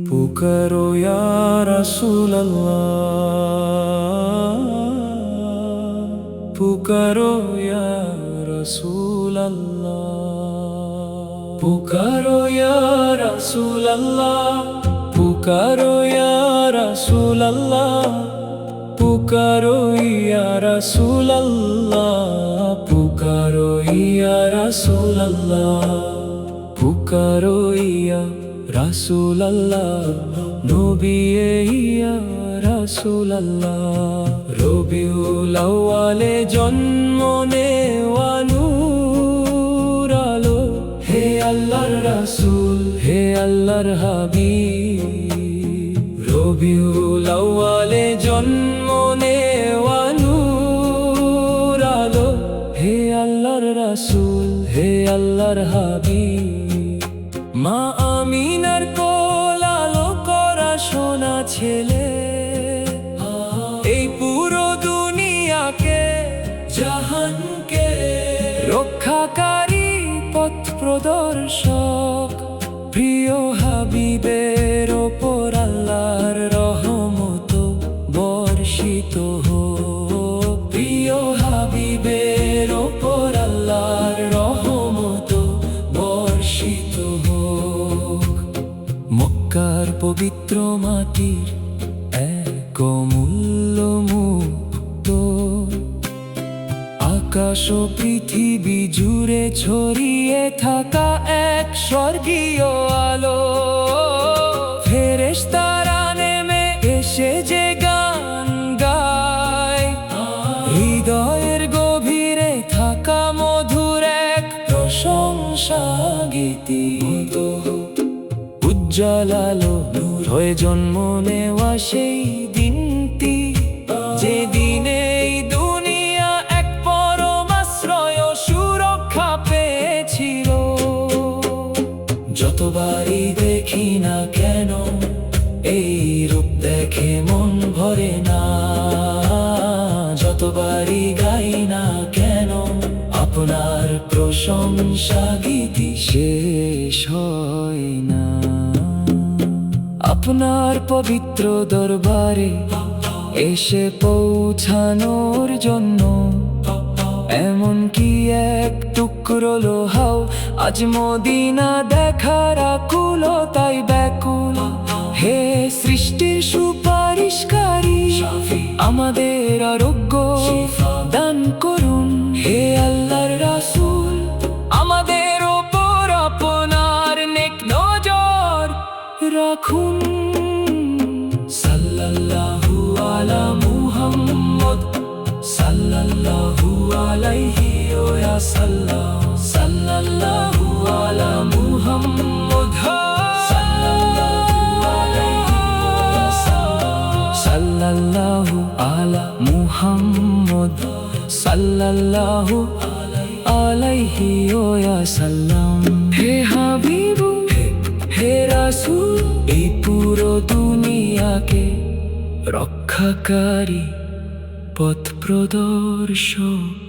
पुकारो या रसूल अल्लाह, पुकारो या रसूल अल्लाह, पुकारो या रसूल अल्लाह, पुकारो या रसूल अल्लाह, पुकारो या रसूल अल्लाह, पुकारो या रसूल अल्लाह, पुकारो या রাসূল আল্লাহ, নবী ইয়া রাসূল আল্লাহ। রবিউল আউয়ালে জন্ম নেওয়া নূর আলো, হে আল্লাহর রাসূল, হে আল্লাহর হাবিব। রবিউল আউয়ালে জন্ম নেওয়া নূর আলো, হে আল্লাহর রাসূল, হে আল্লাহর হাবিব। মা আমিনার কোল আলো করা সোনা ছেলে, এই পুরো দুনিয়াকে জাহানকে রক্ষাকারী পথ প্রদর্শক। প্রিয় হাবিবের ওপর আল্লাহর রহমত বর্ষিত হোক, প্রিয় হাবিবের ওপর আল্লাহর রহমত বর্ষিত হোক। মক্কার পবিত্র মাটির এক অমূল্য মুক্ত, আকাশ ও পৃথিবী জুড়ে ছড়িয়ে থাকা এক স্বর্গীয় আলো। ফেরেশতারা নেমে এসে যে গান গায়, হৃদয়ের গভীরে থাকা মধুর এক প্রশংসা গীতি। উজ্জ্বল আলো নূর হয়ে জন্ম নেওয়া সেই দিনটি, যে দিনে এই দুনিয়া এক পরম আশ্রয় ও সুরক্ষা পেয়েছিল। যতবারই দেখি না কেন এই রূপ দেখে মন ভরে না, যতবারই গাই না কেন আপনার প্রশংসা গীতি শেষ হয় না। আপনার পবিত্র দরবারে এসে পৌঁছানোর জন্য এমনকি এক টুকরো লোহাও আজ মদিনা দেখার আকুলতাই ব্যাকুল। হে সৃষ্টির সুপারিশকারী, আমাদের আরোগ্য দান করুন। হে আল্লাহর রাসূল, আমাদের ওপর আপনার নেক নজর রাখুন। সাল্লাল্লাহু আলা মুহাম্মদ, সাল্লাল্লাহু আলাইহি ওয়া সাল্লাম, সাল্লাল্লাহু আলা মুহাম্মদ, সাল্লাল্লাহু আলাইহি ওয়া সাল্লাম, সাল্লাল্লাহু আলা মুহাম্মদ, সাল্লাল্লাহু আলাইহি ওয়া সাল্লাম। হে হাবিব, হে রাসূল, এই পুরো দুনিয়াকে রক্ষাকারী পথ প্রদর্শক।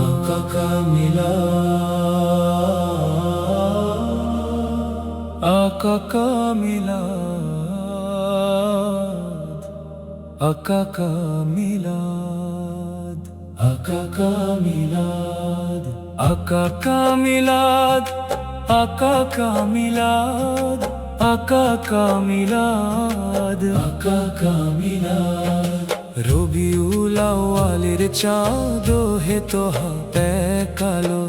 আকা কামিলা, আকা কামিলা, আকা কামিলাদ, আকা কামিলাদ, আকা কামিলাদ, আকা কামিলাদ, আকা কামিলাদ, আকা কামিলাদ। রবিউল আউয়ালের চাঁদ হে তোহা কালো,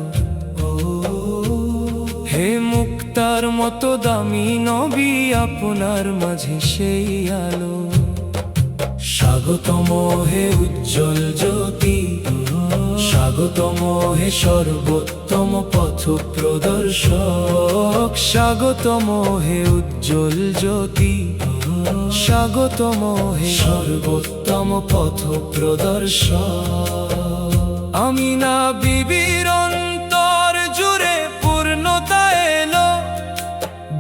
হে মুক্তার মতো দামি নবী, আপনার মাঝে সেই আলো। স্বাগতম হে উজ্জ্বল জ্যোতি, স্বাগতম হে সর্বোত্তম পথ প্রদর্শক। স্বাগতম হে উজ্জ্বল জ্যোতি, স্বাগতম হে সর্বোত্তম পথ প্রদর্শক। আমিনা বিবির অন্তর জুড়ে পূর্ণতা এলো,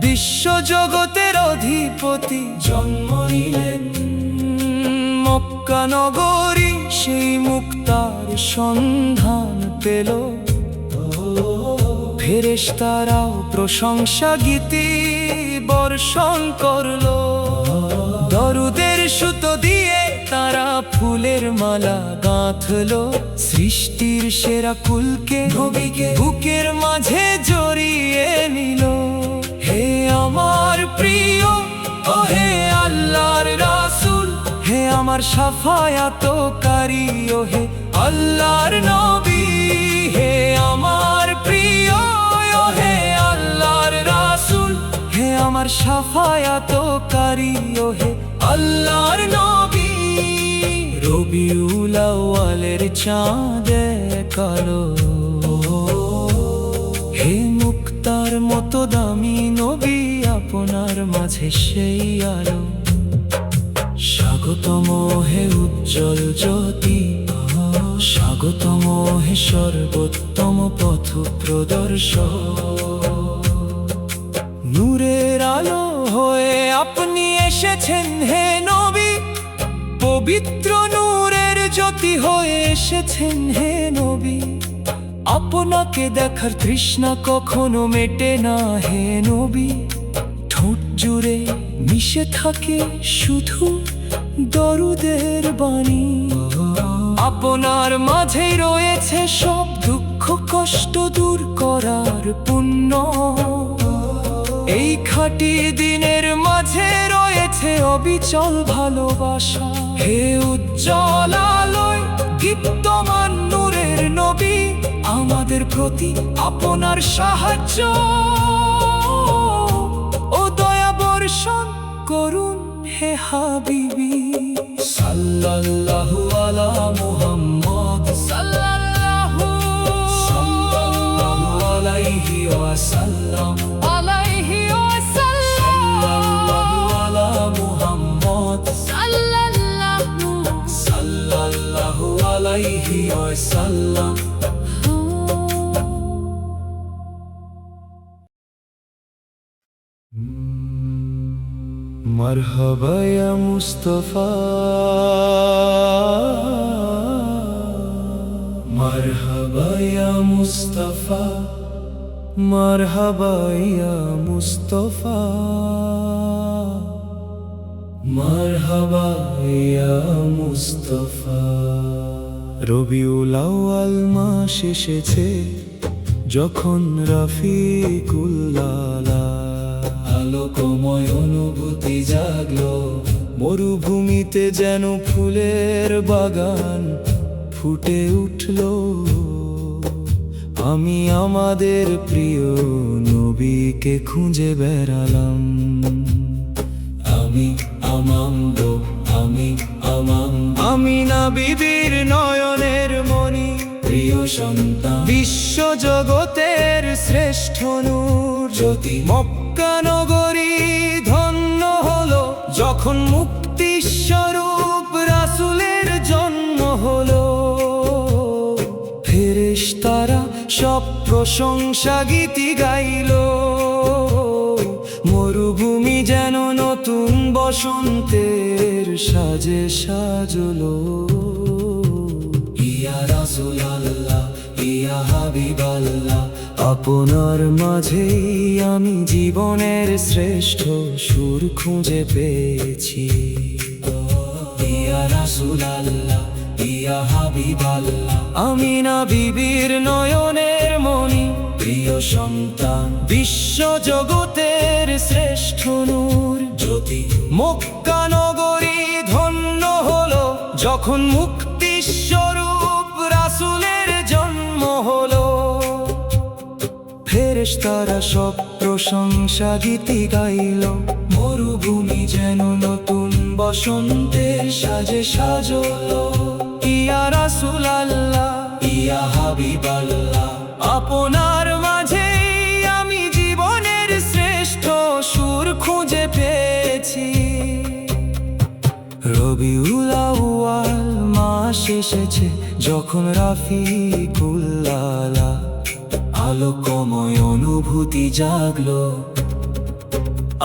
বিশ্ব জগতের অধিপতি জন্ম নিলেন। মক্কা নগরী সেই মুক্তার সন্ধান পেল। ফেরেশতারাও প্রশংসা গীতি বর্ষণ করলো। দরুদের সুতো দিয়ে তারা ফুলের মালা গাঁথলো। সৃষ্টির সেরা কুলকে নবীকে বুকের মাঝে জড়িয়ে নিল। হে আমার প্রিয়, ও হে আল্লাহর রাসূল, হে আমার শাফায়াতকারী, ও হে আল্লাহর নবী। হে আমার প্রিয়, ও হে আল্লাহর রাসূল, হে আমার শাফায়াতকারী, ও হে আল্লাহর নবী। রবিউল আউয়ালের চাঁদ কালো, হে মুক্তার মতো দামি নবী, আপনার মাঝে সেই আলো। স্বাগতম হে উজ্জ্বল জ্যোতি, স্বাগতম হে সর্বোত্তম পথ প্রদর্শক। নূরের আলো হয়ে আপনি এসেছেন হে নবী, পবিত্র নূরের জ্যোতি হয়ে এসেছেন হে নবী। আপনাকে দেখার তৃষ্ণা কখনো মেটে না হে নবী। ঠোঁট জুড়ে মিশে থাকে শুধু দরুদের বাণী। আপনার মাঝেই রয়েছে সব দুঃখ কষ্ট দূর করার পুণ্য। এই খাঁটি দিনের মাঝে রয়েছে অবিচল ভালোবাসা। হে উজ্জ্বল আলোয় দীপ্তমান নূরের নবী, আমাদের প্রতি আপনার সাহায্য ও দয়া বর্ষণ করুন হে হাবিবি। সাল্লাল্লাহু আলা মুহাম্মদ, সাল্লাল্লাহু আলাইহি ওয়াসাল্লাম, আলাইহি ওয়াসাল্লাম। সাল্লাল্লাহু আলা মুহাম্মদ, সাল্লাল্লাহু আলাইহি ওয়াসাল্লাম। মারহাবা ইয়া মুস্তাফা, মারহাবা ইয়া মুস্তাফা, মারহাবা ইয়া মুস্তাফা, মারহাবা ইয়া মুস্তাফা। রবিউল আউয়াল মাস এসেছে যখন রফিকুল্লাহ আলোকময় অনুভূতি জাগলো। মরুভূমিতে যেন ফুলের বাগান ফুটে উঠলো। আমি আমাদের প্রিয় নবীকে খুঁজে বেড়ালাম। আমি না বিবির নয়নের মণি, প্রিয় সন্তান, বিশ্ব জগতের শ্রেষ্ঠ নূর জ্যোতি। মক্কা নগরী ধন্য হলো যখন মুক্তি স্বরূপ রাসূলের জন্ম হলো। ফেরেশতারা সব প্রশংসা গীতি গাইলো। মরুভূমি যেন নতুন বসন্তের সাজে সাজলো। ইয়া রাসূলুল্লাহ, ইয়া হাবিবাল্লাহ, আপনার মাঝেই আমি জীবনের শ্রেষ্ঠ সুর খুঁজে পেয়েছি। ইয়া রাসূলুল্লাহ, ইয়া হাবিবাল্লাহ, আমি না বিবির নয়নের মণি, প্রিয় সন্তান, বিশ্ব জগতের শ্রেষ্ঠ নূর জ্যোতি। মক্কা নগরী ধন্য হলো যখন মুক্তি স্বরূপ রাসূলের জন্ম হলো। ফেরেশতারা সব প্রশংসা গীতি গাইল। মরুভূমি যেন নতুন বসন্তের সাজে সাজলো। ইয়া রাসূলুল্লাহ, ইয়া হাবিবাল্লাহ, আপনার মাঝে আমি জীবনের শ্রেষ্ঠ সুর খুঁজে পেয়েছি। রবিউল আউয়াল মাস এসেছে যখন রফিকুল্লাহ আলোকময় অনুভূতি জাগলো।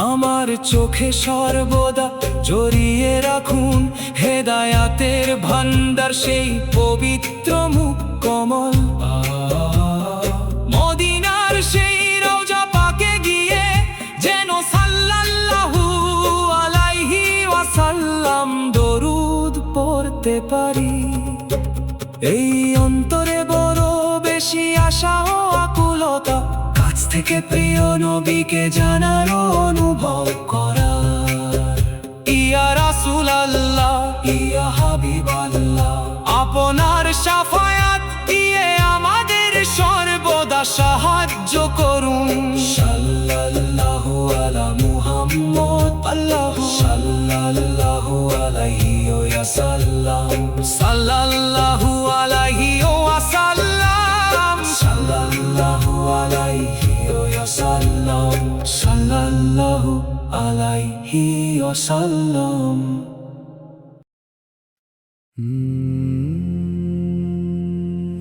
আমার চোখে সর্বদা জড়িয়ে রাখুন হেদায়াতের ভান্ডার সেই পবিত্র মুখ কমল। মদিনার সেই রওজা পাকে গিয়ে যেন সাল্লাল্লাহু আলাইহি ওয়াসাল্লাম দরুদ পড়তে পারি। এই অন্তরে বড় বেশি আশা ও আকুলতা, কাছ থেকে প্রিয় নবীকে জানার অনুভব করার। ইয়া রাসূলুল্লাহ, ইয়া হাবিবাল্লাহ, আপনার শাফায়াত দিয়ে আমাদের সর্বদা সাহায্য করুন। সাল্লাল্লাহু আলা মুহাম্মদ, আল্লাহু সাল্লাল্লাহু আলাইহি ওয়া সাল্লাম, সাল্লাল্লাহু আলাইহি ওয়া সাল্লাম, সাল্লাল্লাহু আলাইহি ওয়া সাল্লাম, সাল্লাল্লাহু আলাইহি ওয়া সাল্লাম।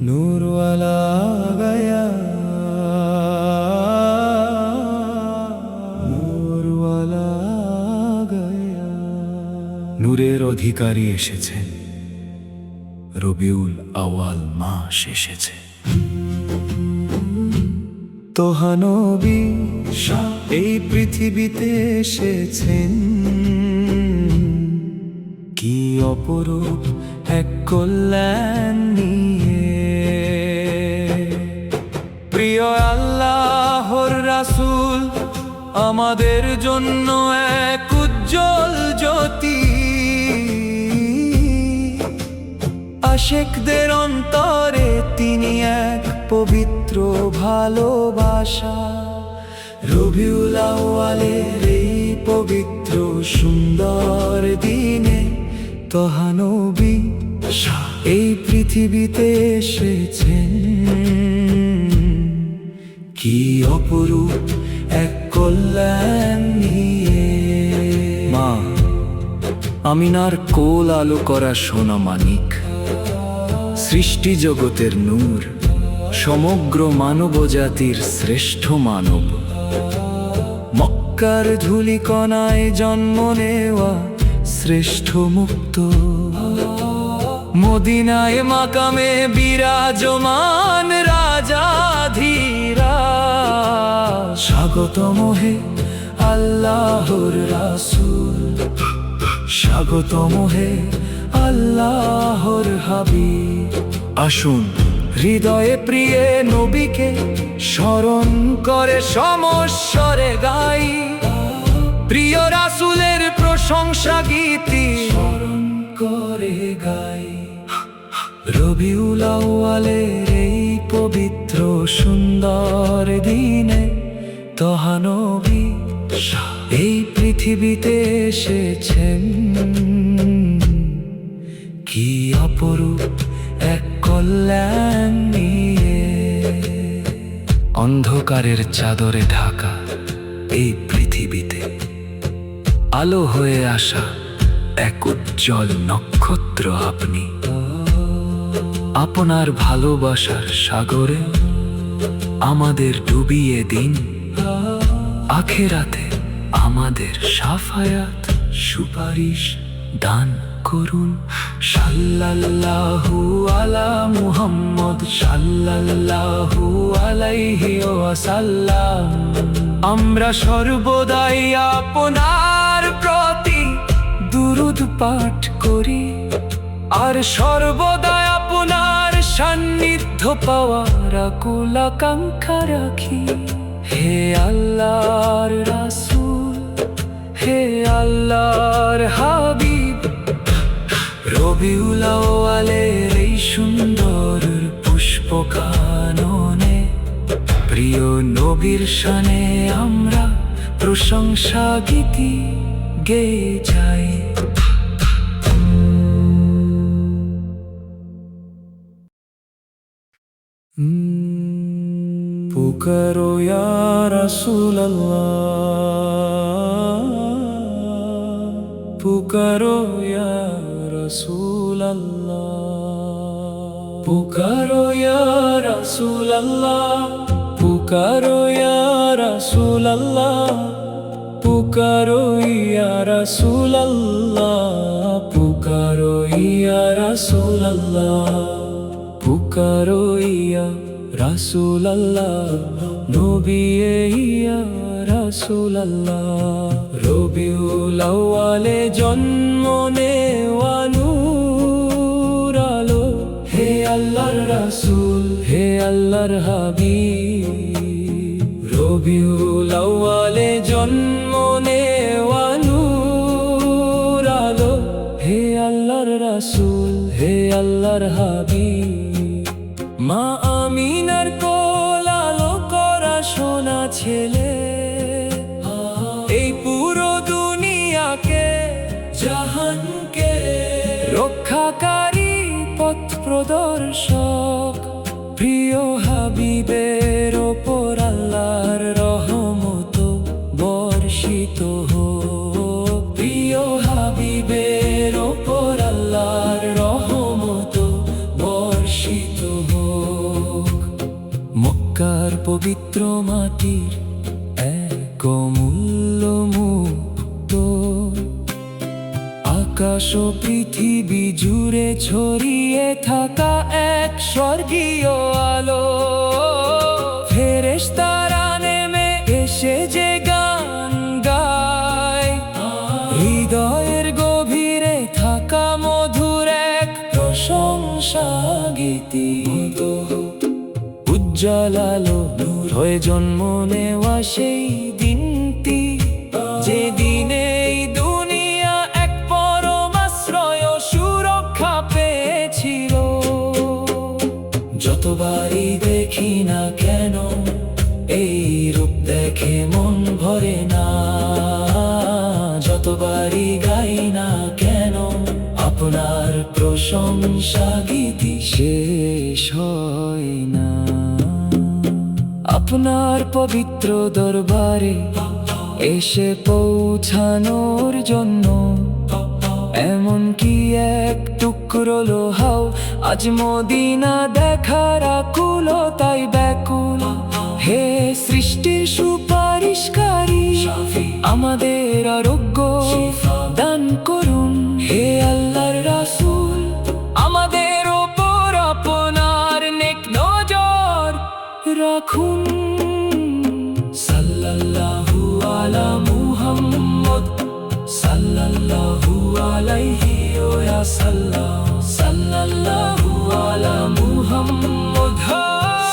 नूर वाला गया, नूर वाला गया। নূরের অধিকারী এসেছেন, রবিউল আওয়াল মাস এসেছে। তোহা নবী এই পৃথিবীতে এসেছেন, কি অপরূপ এক কল্যাণ নিয়ে। প্রিয় আল্লাহর রাসূল আমাদের জন্য এক উজ্জ্বল জ্যোতি, আশিকদের অন্তরে তিনি এক পবিত্র ভালোবাসা। রবিউল আউয়ালের এই পবিত্র সুন্দর দিনে তোহা নবী এই পৃথিবীতে এসেছেন, কি অপরূপ এক কল্যাণ নিয়ে। মা আমিনার কোল আলো করা সোনা মানিক, সৃষ্টি জগতের নূর, সমগ্র মানবজাতির শ্রেষ্ঠ মানব। মক্কার ধূলিকণায় জন্ম নেওয়া শ্রেষ্ঠ মুক্ত, মদিনায় মাকামে বিরাজমান রাজাধীরাজ। স্বাগতম হে আল্লাহর রাসূল, স্বাগতম হে আল্লাহর হাবিব। আসুন হৃদয়ে প্রিয় নবীকে স্মরণ করে সমস্বরে গাই, প্রিয় রাসূলের প্রশংসা গীতি স্মরণ করে গাই। রবিউল আউয়ালের এই পবিত্র সুন্দর দিনে তোহা নবী এই পৃথিবীতে এসেছেন, কি অপরূপ এক কল্যাণ নিয়ে। অন্ধকারের চাদরে ঢাকা এই পৃথিবীতে আলো হয়ে আসা এক উজ্জ্বল নক্ষত্র আপনি। আপনার ভালোবাসার সাগরে আমাদের ডুবিয়ে দিন, আখিরাতে আমাদের শাফায়াত সুপারিশ দান করুন। সাল্লাল্লাহু আলা মুহাম্মদ, সাল্লাল্লাহু আলাইহি ওয়া সাল্লাম। আমরা সর্বদাই আপনার প্রতি দুরূদ পাঠ করি, আর সর্বদা আপনার সান্নিধ্য পাওয়ার আকুল আকাঙ্ক্ষা রাখি। হে আল্লাহর রাসূল, হে আল্লাহর হাবিব, রবিউল আউয়ালের এই সুন্দর পুষ্প কাননে প্রিয় নবীর শানে আমরা প্রশংসা গীতি গেয়ে যাই। পুকারো ইয়া রাসূলুল্লাহ, পুকারো ইয়া রাসূলুল্লাহ, পুকারো ইয়া রাসূলুল্লাহ, পুকারো ইয়া রাসূলুল্লাহ, পুকারো ইয়া রাসূলুল্লাহ, পুকারো ইয়া রাসূলুল্লাহ, পুকারো ইয়া রাসূলুল্লাহ, নবী ইয়া রাসূলুল্লাহ। রবিউল আউয়ালে জন্ম নেওয়া নূর আলো, হে আল্লাহর রাসূল, হে আল্লাহর হাবিব। রবিউল আউয়ালে জন্ম নেওয়া নূর আলো, হে আল্লাহর রাসূল, হে আল্লাহর হাবিব। মা আমিনার কোল আলো করা সোনা ছেলে, এই পুরো দুনিয়াকে জাহানকে রক্ষাকারী পথ প্রদর্শক। প্রিয় হাবিবের ওপর আল্লাহর রহমত বর্ষিত হোক, প্রিয় হাবিবের ওপর আল্লাহর রহমত বর্ষিত হোক। মক্কার পবিত্র মাটির এক অমূল্য মুক্ত, আকাশ ও পৃথিবী জুড়ে ছড়িয়ে থাকা এক স্বর্গীয় আলো। ফেরেশতারা নেমে এসে যে গান গায়, হৃদয়ের গভীরে থাকা মধুর এক প্রশংসা গীতি। উজ্জ্বল আলো নূর হয়ে জন্ম নেওয়া সেই দিনটি, যে দিনে এই দুনিয়া এক পরম আশ্রয় ও সুরক্ষা পেয়েছিল। যতবারই দেখি না কেন এই রূপ দেখে মন ভরে না, যতবারই গাই না কেন আপনার প্রশংসা গীতি শেষ হয় না। আপনার পবিত্র দরবারে এসে পৌঁছানোর জন্য এমন কি এক টুকরো লোহাও আজ মদিনা দেখার আকুলতায় ব্যাকুল। হে সৃষ্টির সুপারিশকারী, আমাদের আরোগ্য দান করুন। হে আল্লাহর রাসূল, আমাদের ওপর আপনার নেক নজর রাখুন। সাল্লাল্লাহু আলা মুহাম্মদ, সাল্লাল্লাহু আলাইহি ওয়া সাল্লাম, সাল্লাল্লাহু আলা মুহাম্মদ,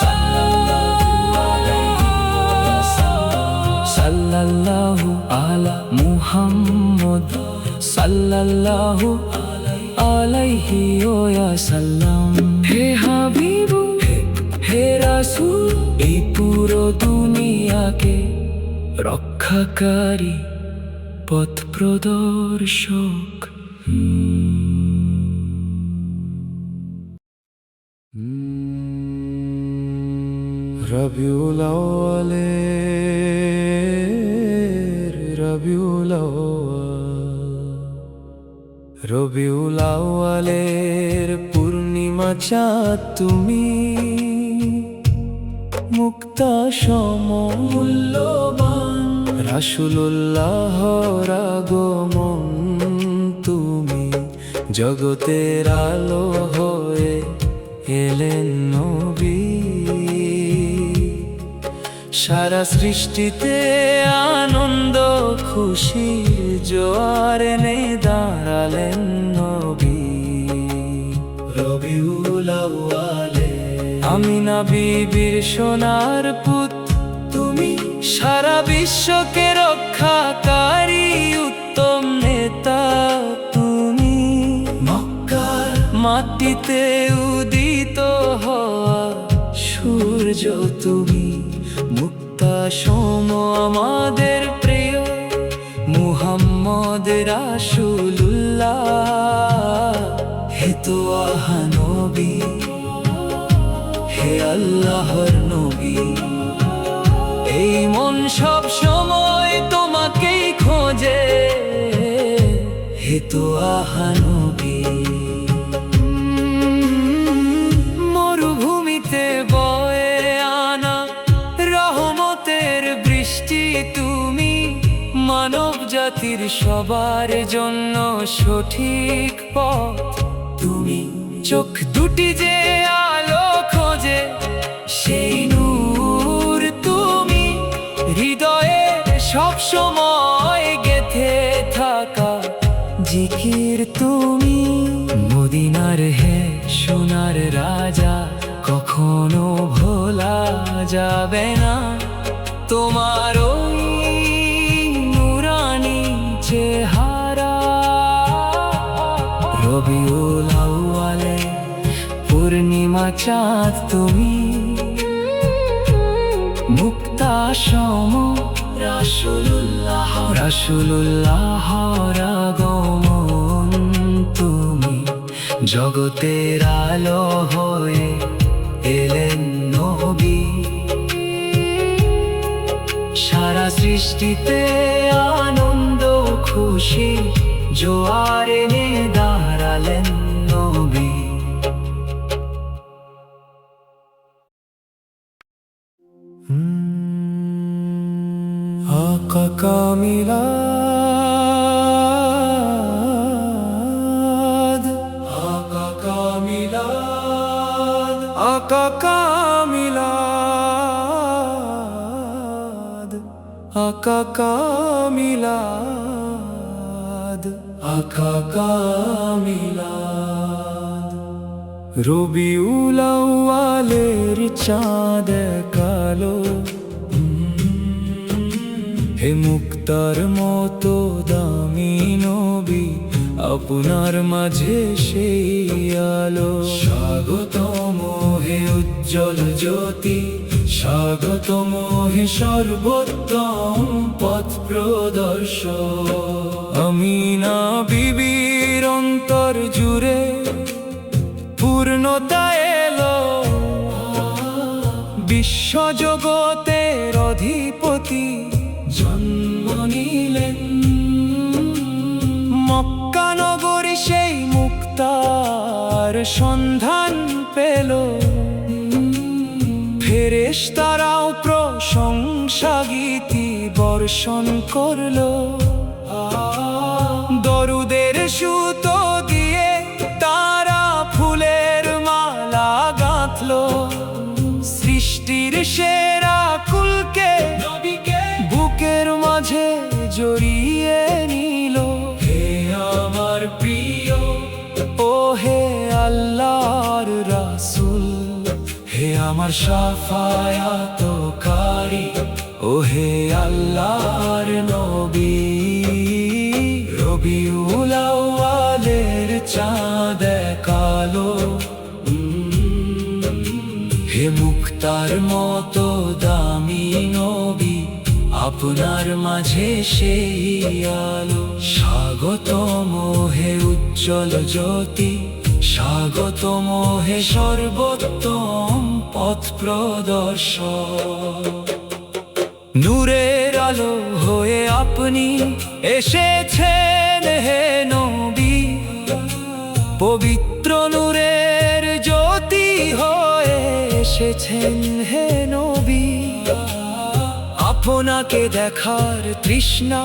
সাল্লাল্লাহু আলাইহি ওয়া সাল্লাম, সাল্লাল্লাহু আলা মুহাম্মদ, সাল্লাল্লাহু আলাইহি ওয়া সাল্লাম। হে হাবিব, হে রাসূল, এই পুরো দুনিয়াকে রক্ষাকারী পথ প্রদর্শক। রবিউল আউয়ালের রবিউল আউয়াল, রবিউল আউয়ালের পূর্ণিমা চাঁদ তুমি, মুক্তা সম মূল্যবান রাসূলুল্লাহর আগমন তুমি, জগতের আলো হয়ে এলেন নবী। সারা সৃষ্টিতে আনন্দ খুশির জোয়ার এনে দাঁড়ালেন নবী। রবিউল আউয়ালে আমিনা বিবির সোনার পুত তুমি, সারা বিশ্বকে রক্ষাকারী উত্তম নেতা তুমি। মক্কার মাটিতে উদিত হওয়া সূর্য তুমি, মুক্তা সম আমাদের প্রিয় মুহাম্মদ রাসূলুল্লাহ। হে তো আহা নবী, হে আল্লাহর নবী, এই মন সব সময় তোমাকেই খোঁজে। হে তো আহা নবী, মরুভূমিতে বয়ে আনা রহমতের বৃষ্টি তুমি, মানব পৃথিবীর সবার জন্য সঠিক পথ তুমি। চোখ দুটি যে আলো খোঁজে সেই নূর তুমি, হৃদয়ে সব সময় গেথে থাকা জিকির তুমি। মদিনার হে সোনার রাজা, কখনো ভোলা যাবে না তোমার ওই নুরানি চেহারা। রবিউল আউয়ালে পূর্ণিমা চাঁদ তুমি, মুক্তা সম রাসূলুল্লাহ আগমন তুমি। জগতের আলো হয়ে এলেন নবী, সারা সৃষ্টিতে আনন্দ খুশি জোয়ার এনে দাঁড়ালেন নবী। আকা কামিলাদ, আকা কামিলাদ, আকা কামিলাদ, আকা কামিলাদ, আকা কামিলাদ। রবিউল আউয়ালের চাঁদ কালো, হে মুক্তার মতো দামি নবী, আপনার মাঝে সেই আলো। স্বাগতম হে উজ্জ্বল জ্যোতি, স্বাগতম হে সর্বোত্তম পথ প্রদর্শক। আমিনা বিবির অন্তর জুড়ে পূর্ণতা এলো, বিশ্বজগতের অধিপতি জন্ম নিলেন। মক্কা নগরী সেই মুক্তার সন্ধান পেল, ফেরেশতারাও প্রশংসা গীতি বর্ষণ করল। দরুদের সুতো দিয়ে তারা ফুলের মালা গাঁথল, সৃষ্টির সেরা কুলকে বুকের মাঝে জড়িয়ে নিল। হে আমার প্রিয় ও হে আল্লাহর রাসূল, হে আমার শাফায়াতকারী ও হে আল্লাহর নবী। রবিউল আউয়ালের চাঁদ কালো, হে মুক্তার মতো দামি নবী, আপনার মাঝে সেই আলো। স্বাগতম হে উজ্জ্বল জ্যোতি, স্বাগতম হে সর্বোত্তম পথ প্রদর্শক। নূরের আলো হয়ে আপনি এসেছেন হে নবী, পবিত্র নূরের জ্যোতি হয়ে এসেছেন হে নবী। আপনাকে দেখার তৃষ্ণা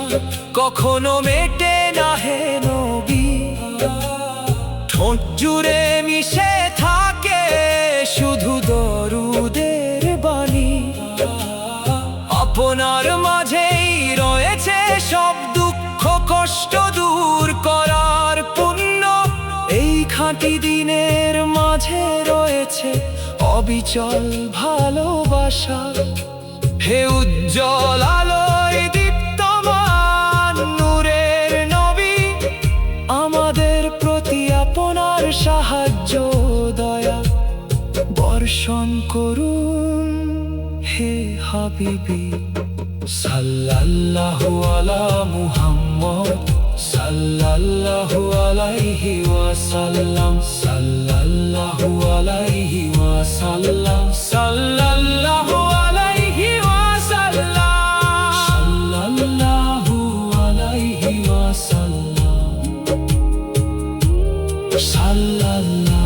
কখনো মেটে না হে নবী, ঠোঁট জুড়ে মিশে থাকে শুধু দরুদের বাণী। আপনার মাঝেই রয়েছে সব দুঃখ কষ্ট দূর করার পুণ্য, এই খাঁটি দিনের মাঝে রয়েছে অবিচল ভালোবাসা। হে উজ্জ্বল আলোয় দীপ্তমান নূরের নবী, আমাদের প্রতি আপনার সাহায্য দয়া বর্ষণ করুন হে হাবিবি। সাল্লাল্লাহু আলা মুহাম্মদ, সাল্লাল্লাহু আলাইহি ওয়াসাল্লাম, সাল্লাল্লাহু আলাইহি ওয়াসাল্লাম, সাল্লাল্লাহু আলাইহি ওয়াসাল্লাম, সাল্লাল্লাহু আলাইহি ওয়াসাল্লাম, সাল্লাল্লাহু।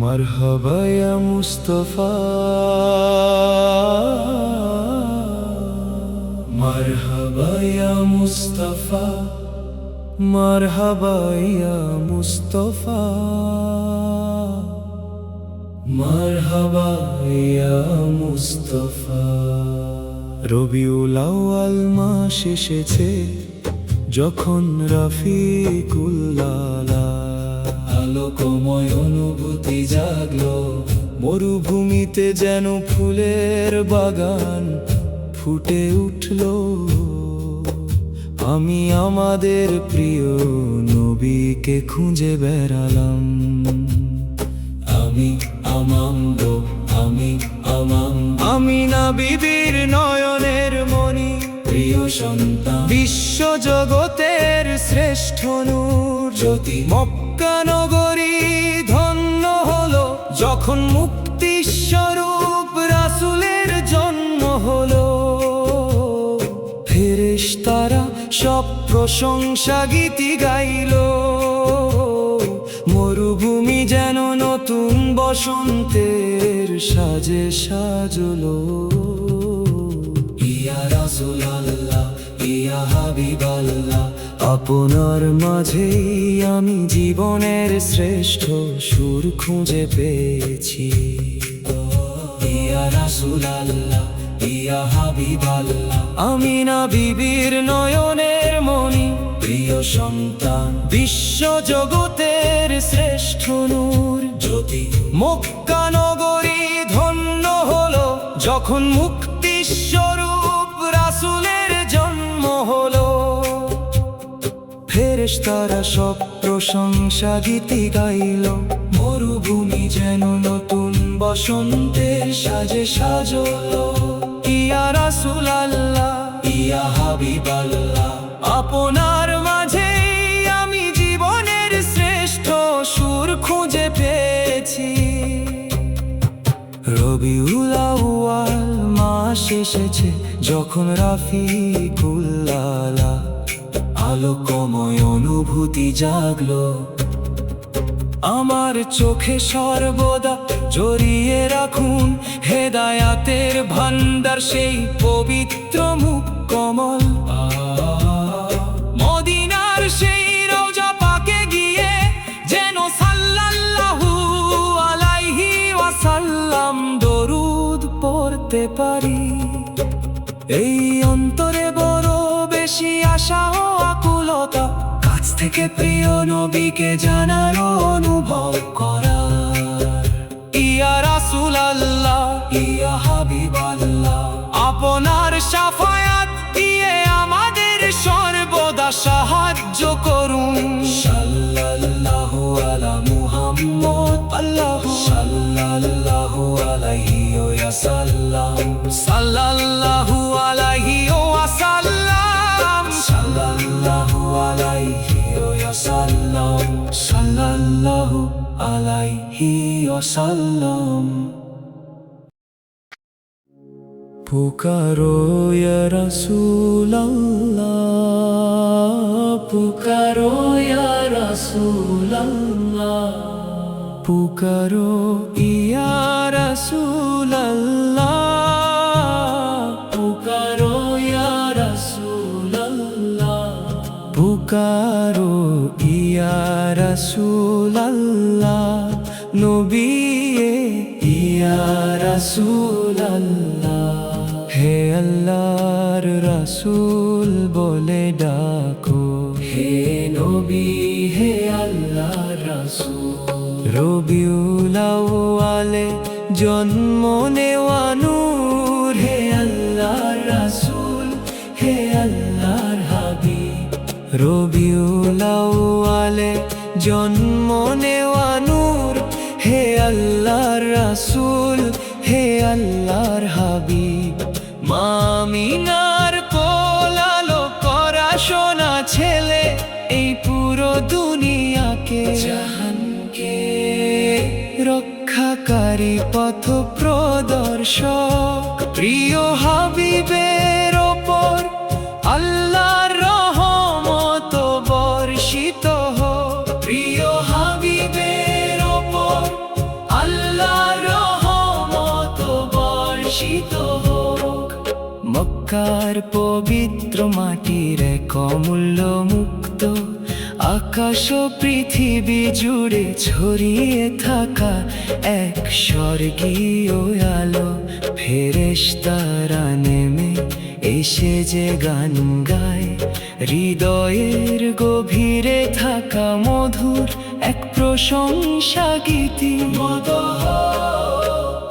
মারহাবা ইয়া মুস্তাফা, মারহাবা ইয়া মুস্তাফা, মারহাবা ইয়া মুস্তাফা, মারহাবা ইয়া মুস্তাফা। রবিউল আউয়াল মাস এসেছে যখন রফিকুল আলা, আলোকময় অনুভূতি জাগলো, মরুভূমিতে যেন ফুলের বাগান ফুটে উঠল। আমি আমাদের প্রিয় নবীকে খুঁজে বেড়ালাম। আমিনা বিবির নয়নের মণি, প্রিয় সন্তান, বিশ্ব জগতের শ্রেষ্ঠ নূর জ্যোতি। মক্কা নগরী ধন্য হলো যখন মুক্তি স্বরূপ রাসূলের জন্ম হলো। ফেরেশতারা সব প্রশংসা গীতি গাইল, মরুভূমি যেন নতুন বসন্তের সাজে সাজলো। ইয়া রাসূলুল্লাহ, ইয়া হাবিবাল্লাহ, আপনার মাঝেই আমি জীবনের শ্রেষ্ঠ সুর খুঁজে পেয়েছি। ইয়া রাসূলুল্লাহ, ইয়া হাবিবাল্লাহ, আমিনা বিবির নয়নের মণি, প্রিয় সন্তান, বিশ্ব জগতের শ্রেষ্ঠ নূর জ্যোতি। মক্কা নগরী ধন্য হলো যখন মুক্তি স্বরূপ রাসূলের জন্ম হলো। ফেরেশতারা সব প্রশংসা গীতি গাইল, মরুভূমি যেন নতুন বসন্তের সাজে সাজলো। ইয়া রাসূলুল্লাহ, ইয়া হাবিবাল্লাহ, আপনার মাঝে আমি জীবনের শ্রেষ্ঠ সুর খুঁজে পেয়েছি। রবিউল আউয়াল মাস এসেছে যখন রফিকুল আলা, আলোকময় অনুভূতি জাগলো। আমার চোখে সর্বদা জড়িয়ে রাখুন হেদায়াতের ভান্ডার, সেই পবিত্র মুখ কমল। মদিনার সেই রওজা পাকে গিয়ে যেন সাল্লাল্লাহু আলাইহি ওয়াসাল্লাম দরুদ পড়তে পারি। এই অন্তরে বড় বেশি আশা ও আকুলতা, কাছ থেকে প্রিয় নবীকে জানার অনুভব করার। ইয়া রাসূলুল্লাহ, ইয়া হাবিবাল্লাহ, আপনার শাফায়াত দিয়ে আমাদের সর্বদা সাহায্য করুন। সাল্লাল্লাহু আলা মুহাম্মদ, আল্লাহু সাল্লাল্লাহু আলাইহি ওয়া সাল্লাম, সাল্লাল্লাহু আলাইহি ওয়া সাল্লাম, সাল্লাল্লাহু আলাইহি ওয়া সাল্লাম, সাল্লাল্লাহু আলাইহি ওয়া সাল্লাম। পুকারো ইয়া রাসূলুল্লাহ, পুকারো ইয়া রাসূলুল্লাহ, পুকারো ইয়া রাসূলুল্লাহ, পুকারো ইয়া রাসূলুল্লাহ, পুকারো ইয়া রাসূলুল্লাহ, নবী ইয়া রাসূলুল্লাহ। হে আল্লাহর রাসূল বলে ডাকো, হে নবী হে আল্লাহর রাসূল। রবিউল আউয়ালে জন্ম নেওয়া নূর, হে আল্লাহর রাসূল, হে আল্লাহর হাবিব। রবিউল আউয়ালে জন্ম নেওয়া নূর, হে আল্লাহর রাসূল, হে আল্লাহর হাবিব। আমিনার কোলালো করা সোনা ছেলে, এই পুরো দুনিয়াকে জাহানকে রক্ষাকারী পথ প্রদর্শক। প্রিয় হাবিবের ওপর আল্লাহর রহমত বর্ষিত হোক, প্রিয় হাবিবের ওপর আল্লাহর রহমত বর্ষিত হোক। মক্কার পবিত্র মাটির এক অমূল্য মুক্ত, আকাশ ও পৃথিবী জুড়ে ছড়িয়ে থাকা এক স্বর্গীয় আলো। ফেরেশতারা নেমে এসে যে গান গায়, হৃদয়ের গভীরে থাকা মধুর এক প্রশংসা গীতি।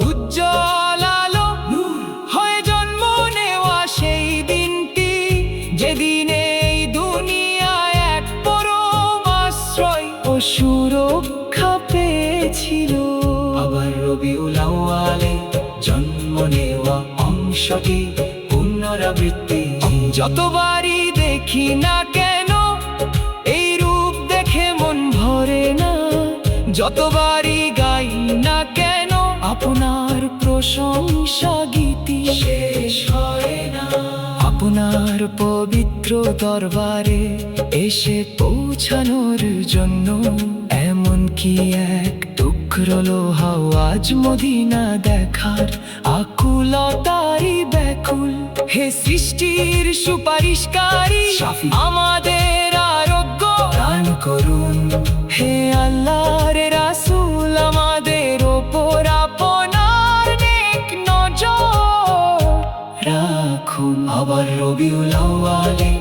উজ্জ্বল আলো হয়ে জন্ম নেওয়া সেই দিনটি, যেদিনে এই দুনিয়ায় এক পরম আশ্রয় ও সুরক্ষা পেয়েছিল। আবার রবিউল আউয়ালে জন্ম নেওয়া অংশটি পুনরাবৃত্তি। যতবারই দেখি না কেন এই রূপ দেখে মন ভরে না, যতবারই গাই না কেন আপনার প্রশংসা গীতি শেষ হয় না। আপনার পবিত্র দরবারে এসে পৌঁছানোর জন্য এমনকি এক টুকরো লোহাও আজ মদিনা দেখার আকুলতাই ব্যাকুল। হে সৃষ্টির সুপারিশকারী, আমাদের আরোগ্য দান করুন। হে আল্লাহর রাসূল, আমাদের ওপর আপনার নেক নজর রাখুন। আবার রবিউল আউয়ালে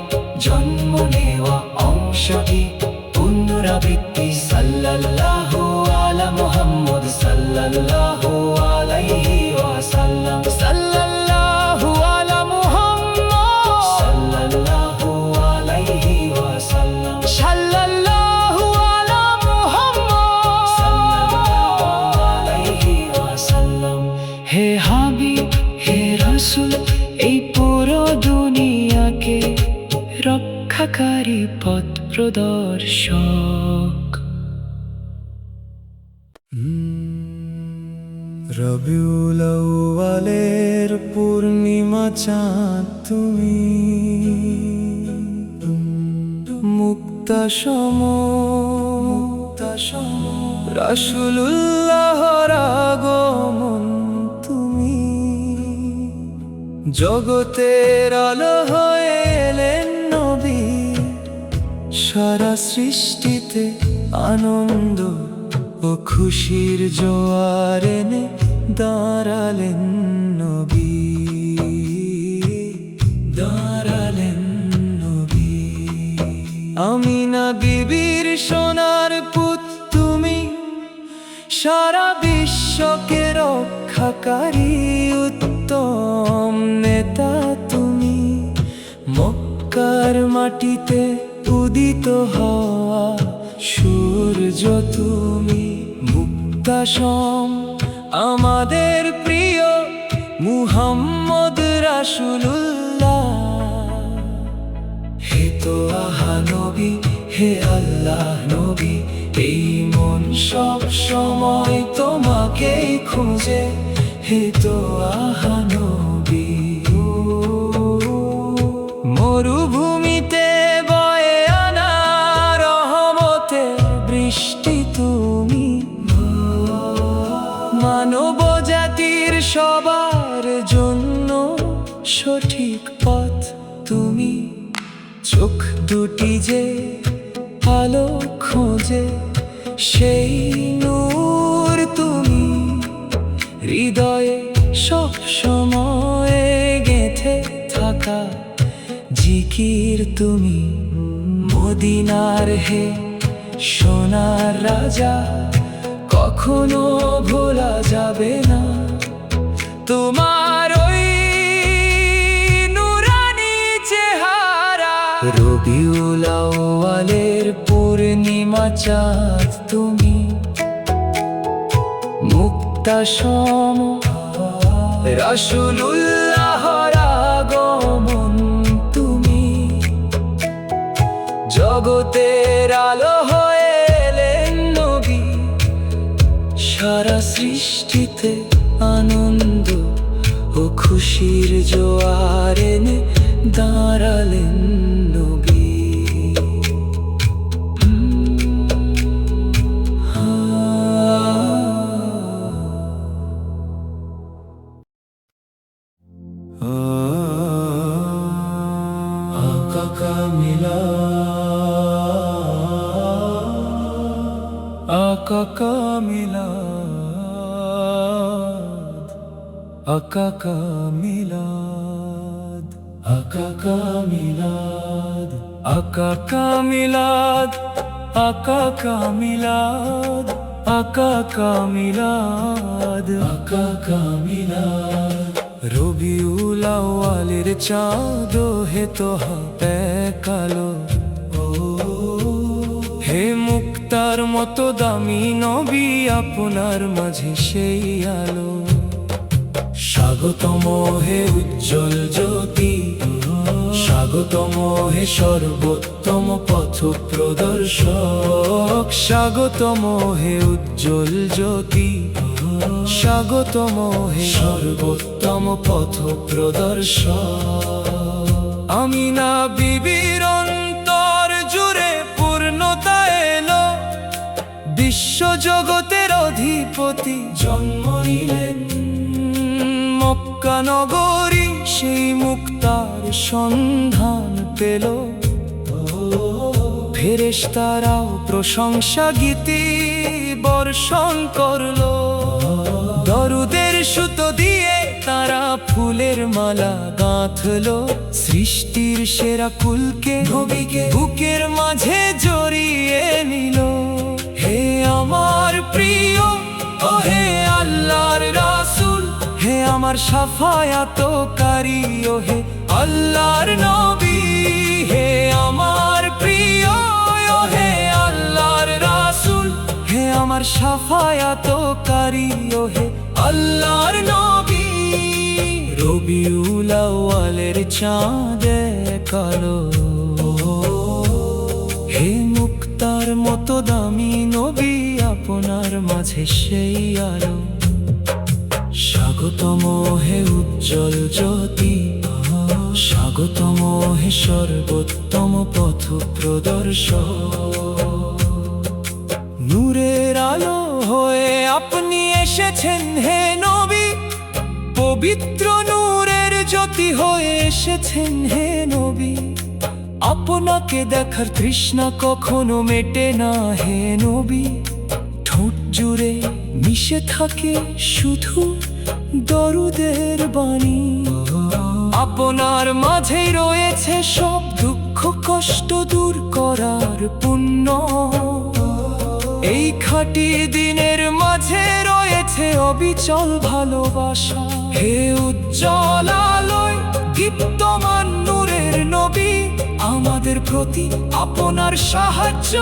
জন্ম নেওয়া অংশটি পুনরাবৃত্তি। সাল্লাল্লাহু আলা মুহাম্মদ সাল্লাল্লাহু আলাইহি ওয়াসাল্লাম, সাল্লাল্লাহু আলা মুহাম্মদ সাল্লাল্লাহু আলাইহি ওয়াসাল্লাম, সাল্লাল্লাহু আলা মুহাম্মদ সাল্লাল্লাহু আলাইহি ওয়াসাল্লাম। হে হাবিব, হে রাসূল, এই পুরো দুনিয়াকে রক্ষাকারী পথ প্রদর্শক। রবিউল আউয়ালের পূর্ণিমা চাঁদ তুমি, মুক্তাসম রাসূলুল্লাহর আগমন তুমি, জগতের আলো হয়ে এলেন নবী। সারা সৃষ্টিতে আনন্দ ও খুশির জোয়ার এনে দাঁড়ালেন নবী, দাঁড়ালেন নবী। আমিনা বিবির সোনার পুত তুমি, সারা বিশ্বকে রক্ষাকারী উত্তম নেতা তুমি। মক্কার মাটিতে উদিত হওয়া সূর্য তুমি, মুক্তাসম আমাদের প্রিয় মুহাম্মদ রাসূলুল্লাহ। হে তো আহা নবী, হে আল্লাহ নবী, এই মন সব সময় তোমাকেই খুঁজে। হে তো আহা নবী, মরুভূমিতে বয়ে আনা রহমতের বৃষ্টি তুমি, মানব জাতির সবার জন্য সঠিক পথ তুমি। চোখ দুটি যে আলো খোঁজে সেই নূর তুমি, হৃদয়ে সব সময় গেঁথে থাকা জিকির তুমি। মদিনার হে সোনার রাজা, কখনো ভোলা যাবে না তোমার ওই নুরানি চেহারা। রবিউল আউয়ালের পূর্ণিমা চাঁদ তুমি, মুক্তাসম রাসূলুল্লাহর আগমন তুমি, জগতের আলো হয়ে এলেন নবী। সারা সৃষ্টিতে আনন্দ ও খুশির জোয়ার এনে দাঁড়ালেন নবী। আকাকা মিলাদ, আকাকা মিলাদ, আকাকা মিলাদ, আকাকা মিলাদ, আকাকা মিলাদ, আকাকা মিলাদ, আকাকা মিলাদ। রবিউল আউয়ালের চাঁদ হে তোহা কালো, হে মুক্তার মতো দামি নবী আপনার মাঝে সেই আলো। স্বাগতম হে উজ্জ্বল জ্যোতি, স্বাগতম হে সর্বোত্তম পথ প্রদর্শক, স্বাগতম হে উজ্জ্বল জ্যোতি, স্বাগতম হে সর্বোত্তম পথ প্রদর্শক। আমিনা বিবির অন্তর জুড়ে পূর্ণতা এলো, বিশ্ব জগতের অধিপতি জন্ম নিলেন। মক্কা নগরী সেই মুক্তার সন্ধান পেল, ফেরেশতারাও প্রশংসা গীতি বর্ষণ করলো। দরুদের সুতো দিয়ে তারা ফুলের মালা গাঁথলো, সৃষ্টির সেরা কুলকে নবীকে বুকের মাঝে জড়িয়ে নিল। হে আমার প্রিয় ও হে আল্লাহর রাসূল, হে আমার শাফায়াতকারী ও হে আল্লাহর নবী। হে আমার প্রিয় ও হে আল্লাহর রাসূল, হে আমার শাফায়াতকারী ও হে আল্লাহর নবী। রবিউল আউয়ালের চাঁদ কালো, হে মুক্তার মতো দামি নবী আপনার মাঝে সেই আলো। স্বাগতম হে উজ্জ্বল জ্যোতি, স্বাগতম হে সর্বোত্তম পথ প্রদর্শক। নূরের আলো হয়ে আপনি এসেছেন হে নবী, পবিত্র নূরের জ্যোতি হয়ে এসেছেন হে নবী। আপনাকে দেখার তৃষ্ণা কখনো মেটে না হে নবী, ঠোঁট জুড়ে মিশে থাকে শুধু দরুদের বাণী। আপনার মাঝেই রয়েছে সব দুঃখ কষ্ট দূর করার পুণ্য, এই খাঁটি দিনের মাঝে রয়েছে অবিচল ভালোবাসা। হে উজ্জ্বল আলোয় দীপ্তমান নূরের নবী, আমাদের প্রতি আপনার সাহায্য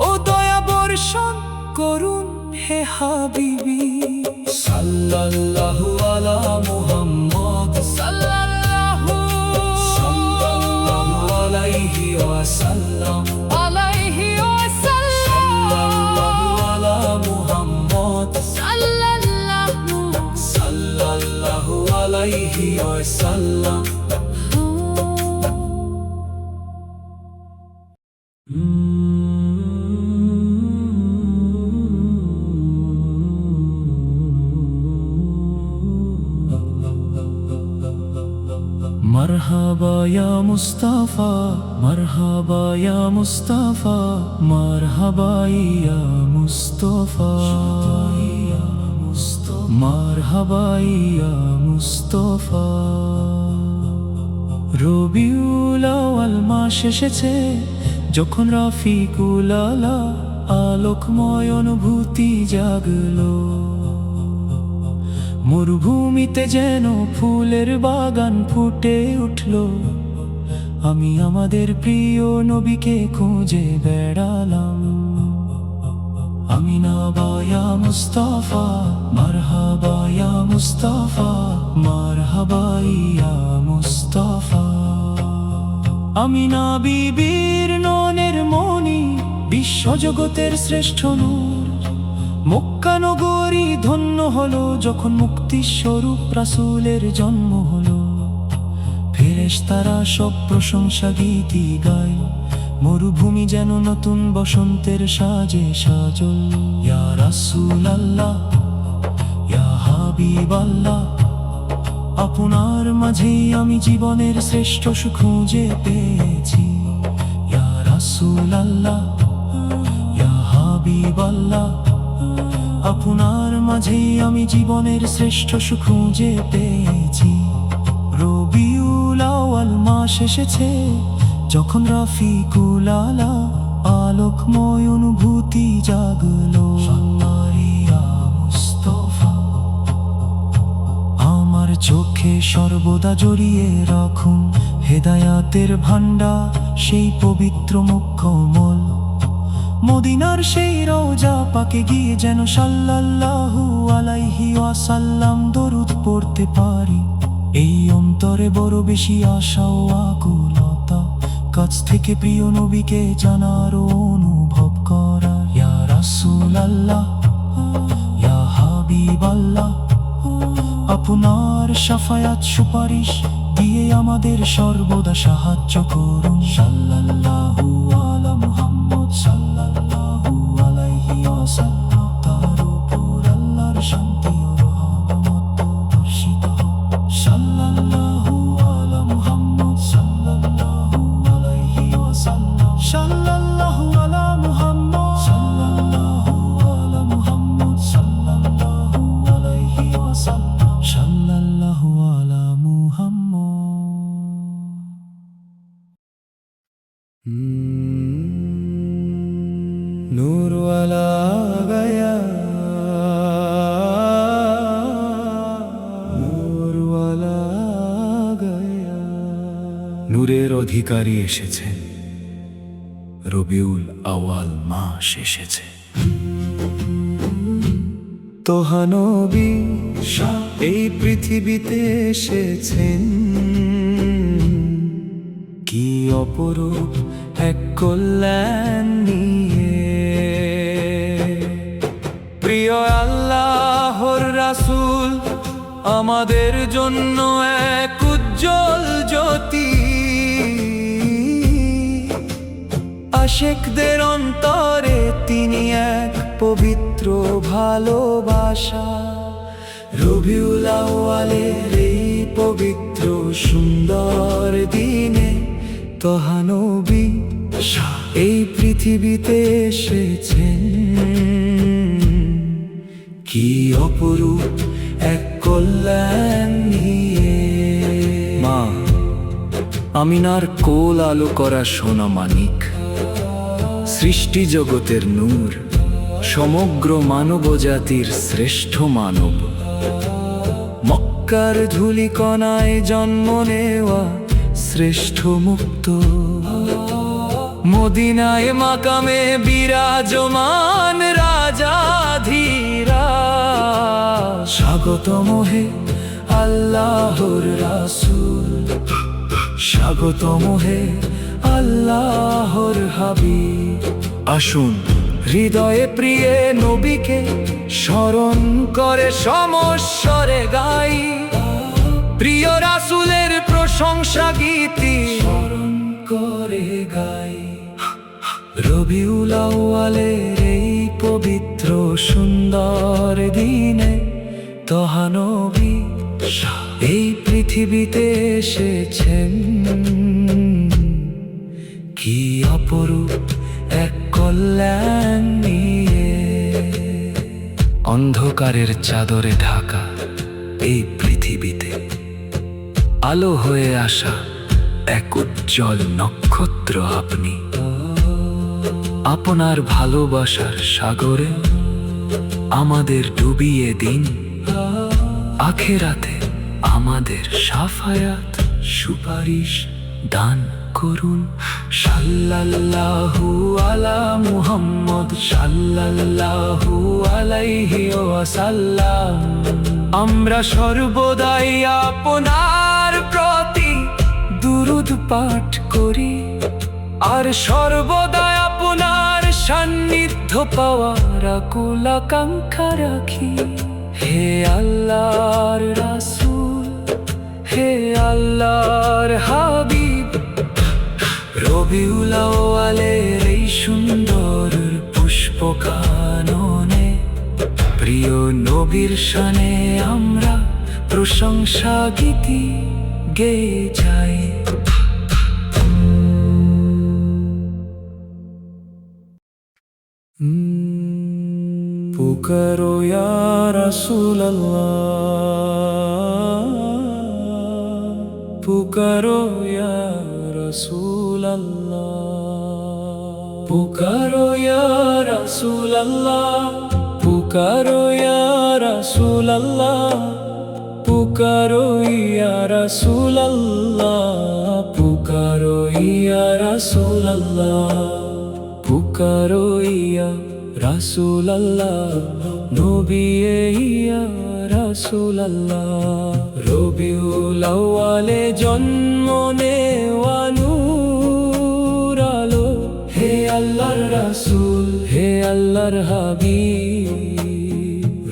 ও দয়া বর্ষণ করুন হে হাবিবি। সাল্লাল্লাহু আলা মুহাম্মদ, সাল্লাল্লাহু আলাইহি ওয়াসাল্লাম, আলাইহি ওয়াসাল্লাম। সাল্লাল্লাহু আলা মুহাম্মদ, সাল্লাল্লাহু আলাইহি ওয়াসাল্লাম। মারহাবা ইয়া মুস্তাফা, মারহাবা ইয়া মুস্তাফা, মারহাবা ইয়া মুস্তাফা, মারহাবা ইয়া মুস্তাফা। রবিউল আউয়াল মাস এসেছে যখন রাফিকুল আলা আলোকময় অনুভূতি জাগলো। মরুভূমিতে যেন ফুলের বাগান ফুটে উঠল, আমি আমাদের প্রিয় নবীকে খুঁজে বেড়ালাম। আমিনা ইয়া মুস্তাফা, মারহাবা ইয়া মুস্তাফা, মারহাবা ইয়া মুস্তাফা। আমিনা বিবির নয়নের মণি, বিশ্বজগতের শ্রেষ্ঠ নূর। মক্কা নগরী ধন্য হলো যখন মুক্তির স্বরূপ রাসূলের জন্ম হলো। ফেরেশতারা সব প্রশংসা গীতি গায়, মরুভূমি যেন নতুন বসন্তের সাজে সাজল। ইয়া রাসূলাল্লাহ, ইয়া হাবিবাল্লাহ, আপনার মাঝেই আমি জীবনের শ্রেষ্ঠ সুখ খুঁজে পেয়েছি। ইয়া রাসূলাল্লাহ, হাবিবাল্লাহ, আপনার মাঝেই আমি জীবনের শ্রেষ্ঠ সুখ খুঁজে পেয়েছি। রবিউল আউয়াল মাস এসেছে যখন রফিকুল আলা আলোকময় অনুভূতি জাগলো। ইয়া মুস্তাফা, আমার চোখে সর্বদা জড়িয়ে রাখুন হেদায়াতের ভান্ডার, সেই পবিত্র মুখমল মদিনার সেই রওজা পাকে গিয়ে যেন সাল্লাল্লাহু আলাইহি ওয়াসাল্লাম দরুদ পড়তে পারি। এই অন্তরে বড় বেশি আশা ও আকুলতা, কাছ থেকে প্রিয় নবীকে জানার ও অনুভব করা। ইয়া রাসূলুল্লাহ, ইয়া হাবিবাল্লাহ, আপনার শাফায়াত সুপারিশ দিয়ে আমাদের সর্বদা সাহায্য করুন। সাল্লাল্লাহু আলা মুহাম্মদ সাল্লাল্লাহু আলাইহি ওয়াসাল্লাম, তার উপর আল্লাহর শান্তি ও রহমত বর্ষিত হোক। সাল্লাল্লাহু আলা মুহাম্মদ সাল্লাল্লাহু আলাইহি ওয়াসাল্লাম, সাল্লাল্লাহু আলা মুহাম্মদ সাল্লাল্লাহু আলা মুহাম্মদ সাল্লাল্লাহু আলাইহি ওয়াসাল্লাম, সাল্লাল্লাহু আলা মুহাম্মদ। नूर वाला आ गया, नूर वाला आ गया। নূরের অধিকারী এসেছেন, রবিউল আউয়াল মাস এসেছে। তোহা নবী এই পৃথিবীতে এসেছেন, কি অপরূপ এক কল্যাণ নিয়ে। প্রিয় আল্লাহর রাসূল আমাদের জন্য এক উজ্জ্বল জ্যোতি, আশিকদের অন্তরে তিনি এক পবিত্র ভালোবাসা। রবিউল আউয়ালের এই পবিত্র সুন্দর দিনে তোহা নবী এই পৃথিবীতে এসেছেন, কি অপরূপ এক কল্যাণ নিয়ে। মা আমিনার কোল আলো করা সোনা মানিক, সৃষ্টি জগতের নূর, সমগ্র মানবজাতির শ্রেষ্ঠ মানব। মক্কার ধূলিকণায় জন্ম নেওয়া শ্রেষ্ঠ মুক্ত, মদিনায় মাকামে বিরাজমান রাজাধীরা। স্বাগতম হে আল্লাহর রাসূল, স্বাগতম হে আল্লাহর হাবিব। আসুন হৃদয়ে প্রিয় নবীকে স্মরণ করে সমস্বরে গাই, প্রিয় রাসূলের প্রশংসা গীতি স্মরণ করে গাই। রবিউল আউয়ালের এই পবিত্র সুন্দর দিনে তোহা নবী এই পৃথিবীতে এসেছেন, কি অপরূপ এক কল্যাণ নিয়ে। অন্ধকারের চাদরে ঢাকা এই পৃথিবীতে আলো হয়ে আসা এক উজ্জ্বল নক্ষত্র আপনি। আপনার ভালোবাসার সাগরে আমাদের ডুবিয়ে দিন, আখিরাতে আমাদের শাফায়াত সুপারিশ দান করুন। সাল্লাল্লাহু আলা মুহাম্মদ সাল্লাল্লাহু আলাইহি ওয়াসাল্লাম। আমরা সর্বদাই আপনার প্রতি দুরূদ পাঠ করি, আর সর্বদা আপনার সান্নিধ্য পাওয়ার আকুল আকাঙ্ক্ষা রাখি। হে আল্লাহর রাসূল, হে আল্লাহর হাবিব, রবিউল আউয়ালের এই সুন্দর পুষ্প কাননে প্রিয় নবীর শানে আমরা প্রশংসা গীতি গেয়ে যাই। পুকারো ইয়া রাসূলাল্লাহ, পুকারো ইয়া রাসূলাল্লাহ, পুকারো ইয়া রাসূলাল্লাহ, পুকারো ইয়া রাসূলাল্লাহ, পুকারো ইয়া রাসূলাল্লাহ, পুকারো ইয়া রাসূলাল্লাহ, পুকারো ইয়া রাসূলাল্লাহ, নবী ইয়া রাসূলাল্লাহ। রবিউল আউয়ালে জন্ম নেওয়া নূর আলো, হে আল্লাহর রাসূল, হে আল্লাহর হাবিব।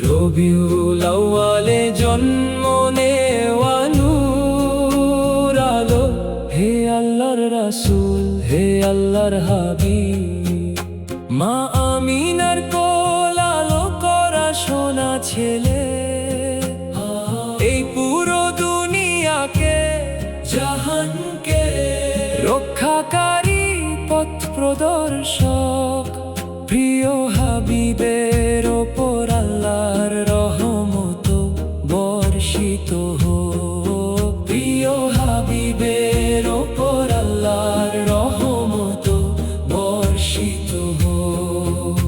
রবিউল আউয়ালে জন্ম নেওয়া নূর আলো, হে আল্লাহর রাসূল, হে আল্লাহর হাবিব। মা আমিনার কোল আলো করা সোনা ছেলে, এই পুরো দুনিয়াকে জাহানকে রক্ষাকারী পথ প্রদর্শক। প্রিয় হাবিবের ওপর আল্লাহর রহমত বর্ষিত হোক, প্রিয় হাবিবের ওপর আল্লাহর রহমত বর্ষিত হোক।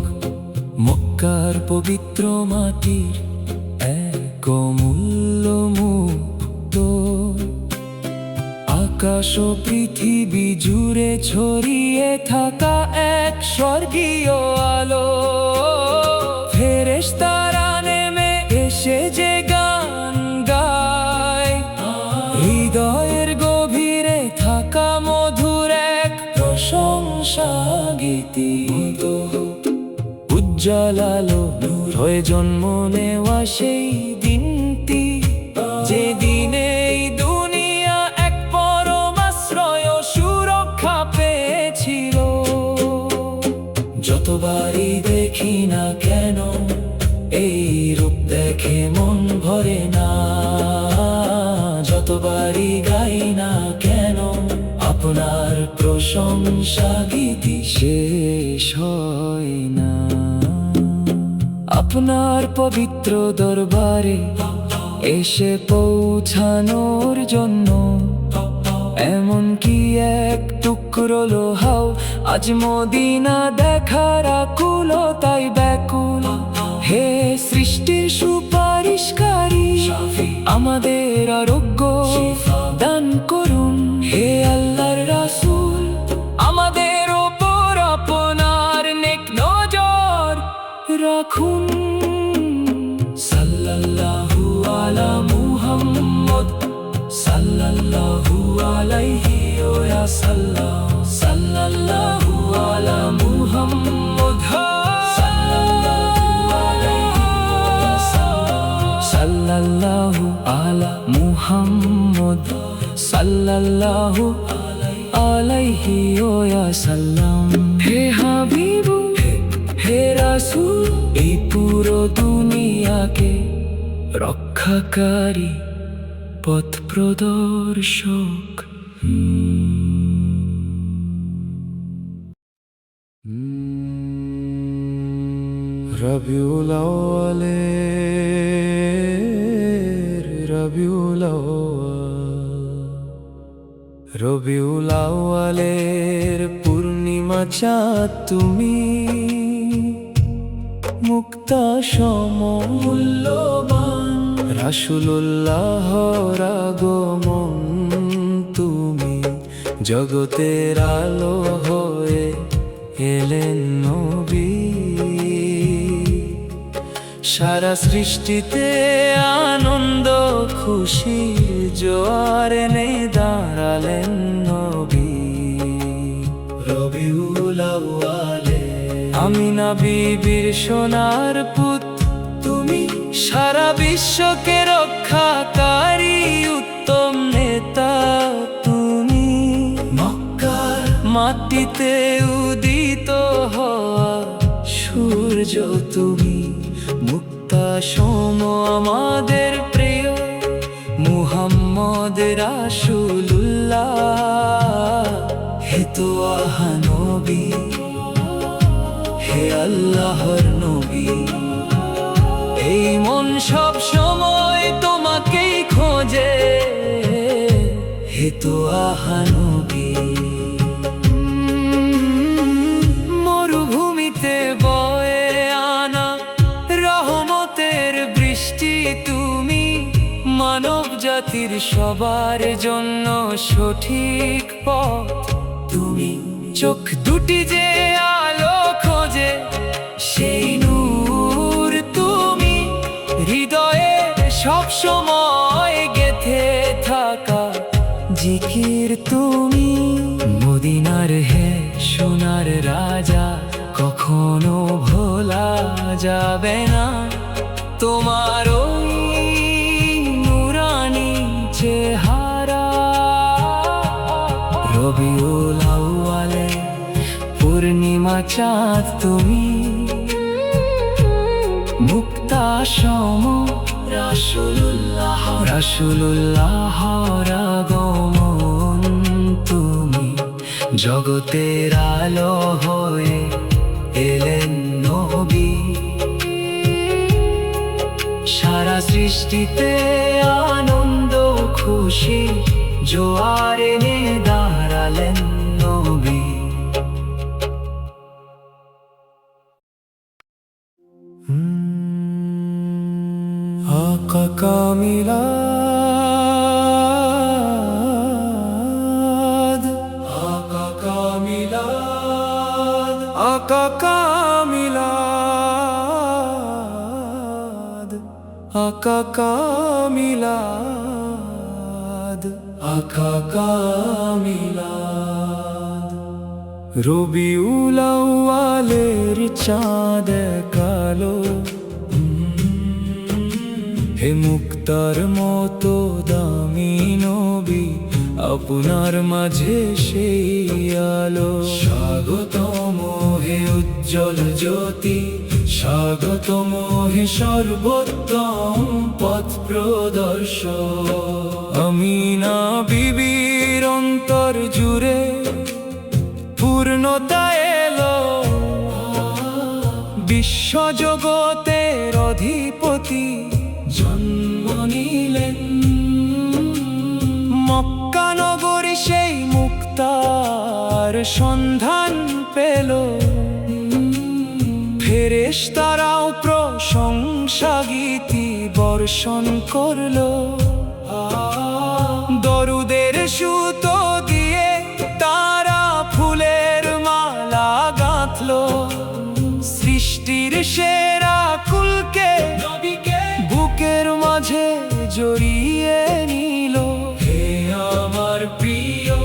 মক্কার পবিত্র মাটির এক অমূল্য মুক্ত, আকাশ ও পৃথিবী জুড়ে ছড়িয়ে থাকা এক স্বর্গীয় আলো। ফেরেশতারা নেমে এসে যে গান গায়, হৃদয়ের গভীরে থাকা মধুর এক প্রশংসা গীতি। উজ্জ্বল আলো নূর হয়ে জন্ম নেওয়া সেই দিনটি, যে দিনে এই দুনিয়া এক পরম আশ্রয় ও সুরক্ষা পেয়েছিল। যতবারই দেখি না কেন এই রূপ দেখে মন ভরে না, যতবারই গাই না কেন আপনার প্রশংসা গীতি শেষ হয় না। আপনার পবিত্র দরবারে এসে পৌঁছানোর জন্য এমন কি এক টুকরো লোহাও আজ মদিনা দেখার আকুলতায় ব্যাকুল। হে সৃষ্টির সুপারিশকারী, আমাদের আরোগ্য দান করুন। হে আল্লাহর রাসূল, আমাদের ওপর আপনার নেক নজর রাখুন। সাল্লাল্লাহু আলা মুহাম্মদ, সাল্লাল্লাহু আলাইহি ওয়া সাল্লাম, সাল্লাল্লাহু আলা মুহাম্মদ, সাল্লাল্লাহু আলাইহি ওয়া সাল্লাম, সাল্লাল্লাহু আলা মুহাম্মদ, সাল্লাল্লাহু আলাইহি ওয়া সাল্লাম। হে হাবিবু, হে রাসূল, এই পুরো দুনিয়াকে রক্ষাকারী পথ প্রদর্শক। রবিউল আউয়ালের রবিউল আউয়াল, রবিউল আউয়ালের পূর্ণিমা চাঁদ তুমি, মুক্তা সমমূল্যবান রাসূলুল্লাহর আগমন তুমি, জগতের আলো হয়ে এলেন নবী। সারা সৃষ্টিতে আনন্দ খুশির জোয়ার এনে দাঁড়ালেন নবী। রবিউল আউয়ালে আমিনা বিবির সোনার পুত তুমি, সারা বিশ্বকে রক্ষাকারী উত্তম নেতা তুমি। মক্কার মাটিতে উদিত হওয়া সূর্য তুমি, মুক্তা সম আমাদের প্রিয় মুহাম্মদ রাসূলুল্লাহ। হে তো নবী, হে আল্লাহর নবী। তোয়াহানুবি। মরুভূমিতে বয়ে আনা রহমতের বৃষ্টি তুমি, মানব জাতির সবার জন্য সঠিক পথ তুমি। চোখ দুটি যে আলো খোঁজে সেই নূর তুমি, হৃদয়ে সব সময় গেথে থাকা জিকির তুমি। মদিনার হে সোনার রাজা, কখনো ভোলা যাবে না তোমার ওই নুরানি চেহারা। রবিউল আউয়ালে পূর্ণিমা চাঁদ তুমি, মুক্তা সম রাসূলুল্লাহ আগমন তুমি। জগতের আলো হয়ে এলেন নবী, সারা সৃষ্টিতে আনন্দ খুশি জোয়ার এনে দাঁড়ালেন নবী। আকা কামিলাদ, আকা কামিলাদ, আকা কামিলাদ, আকা কামিলাদ, আকা কামিলাদ। রবিউল আউয়ালের চাঁদ কালো, হে মুক্তার মতো দামি নবী, আপনার মাঝে সেই আলো। স্বাগতম হে উজ্জ্বল জ্যোতি, স্বাগতম হে সর্বোত্তম পথ প্রদর্শক। আমিনা বিবির অন্তর জুড়ে পূর্ণতা এলো, বিশ্বজগতের অধিপতি জন্ম নিলেন। মক্কা নগরী সেই মুক্তার সন্ধান পেল, ফেরেশতারাও প্রশংসা গীতি বর্ষণ করলো। দরুদের সুতো দিয়ে তারা ফুলের মালা গাঁথলো, সৃষ্টির সেরা কুলকে বুকের মাঝে জড়িয়ে নিল। হে আমার প্রিয়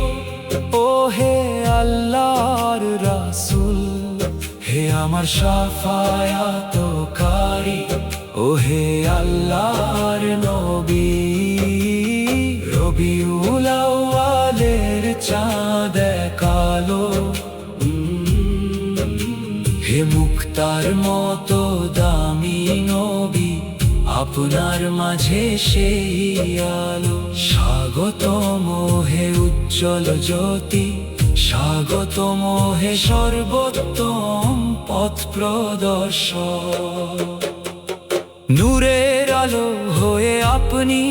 ও হে আল্লাহর রাসূল, হে আমার শাফায়াতকারী ও হে আল্লাহর নবী। রবিউল আউয়ালের চাঁদ কালো, হে মুক্তার মতো দামি নবী, আপনার মাঝে সেই আলো। স্বাগতম হে উজ্জ্বল জ্যোতি, স্বাগতম হে সর্বোত্তম পথ প্রদর্শক। নূরের আলো হয়ে আপনি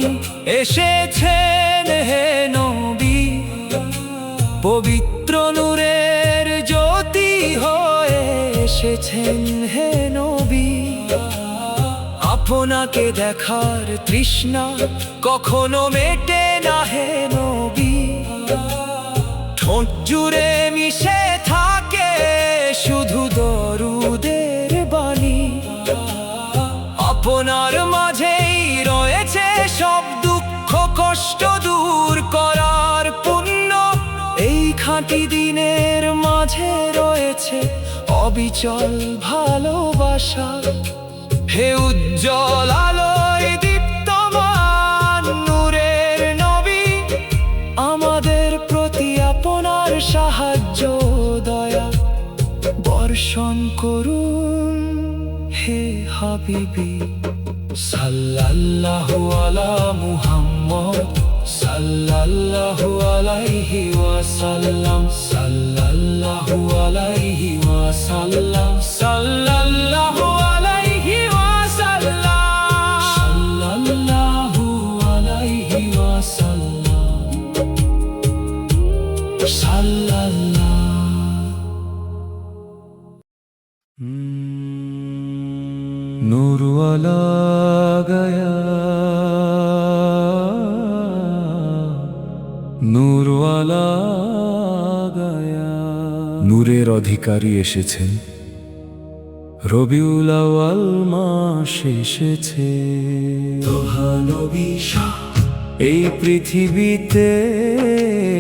এসেছেন হে নবী, পবিত্র নূরের জ্যোতি হয়ে এসেছেন হে নবী। আপনাকে দেখার তৃষ্ণা কখনো মেটে না হে নবী, ঠোঁট জুড়ে মিশে থাকে শুধু দরুদের বাণী। আপনার মাঝেই রয়েছে সব দুঃখ কষ্ট দূর করার পুণ্য, এই খাঁটি দিনের মাঝে রয়েছে অবিচল ভালোবাসা। হে উজ্জ্বল আলোয় দীপ্তমান নূরের নবী, আমাদের প্রতি আপনার সাহায্য দয়া বর্ষণ করুন হে হাবিবি। সাল্লাল্লাহু আলা মুহাম্মদ, সাল্লাল্লাহু আলাইহি ওয়াসাল্লাম, সাল্লাল্লাহু আলাইহি ওয়াসাল্লাম, সাল্লাল্লাহু আলাইহি ওয়াসাল্লাম, সাল্লাল্লাহু আলাইহি ওয়াসাল্লাম। नूर वाला गया নূর ওয়ালা গায়া নূরের অধিকারী এসেছেন রবিউল আউয়াল মাস এসেছে তোহা নবী শাহ এই পৃথিবীতে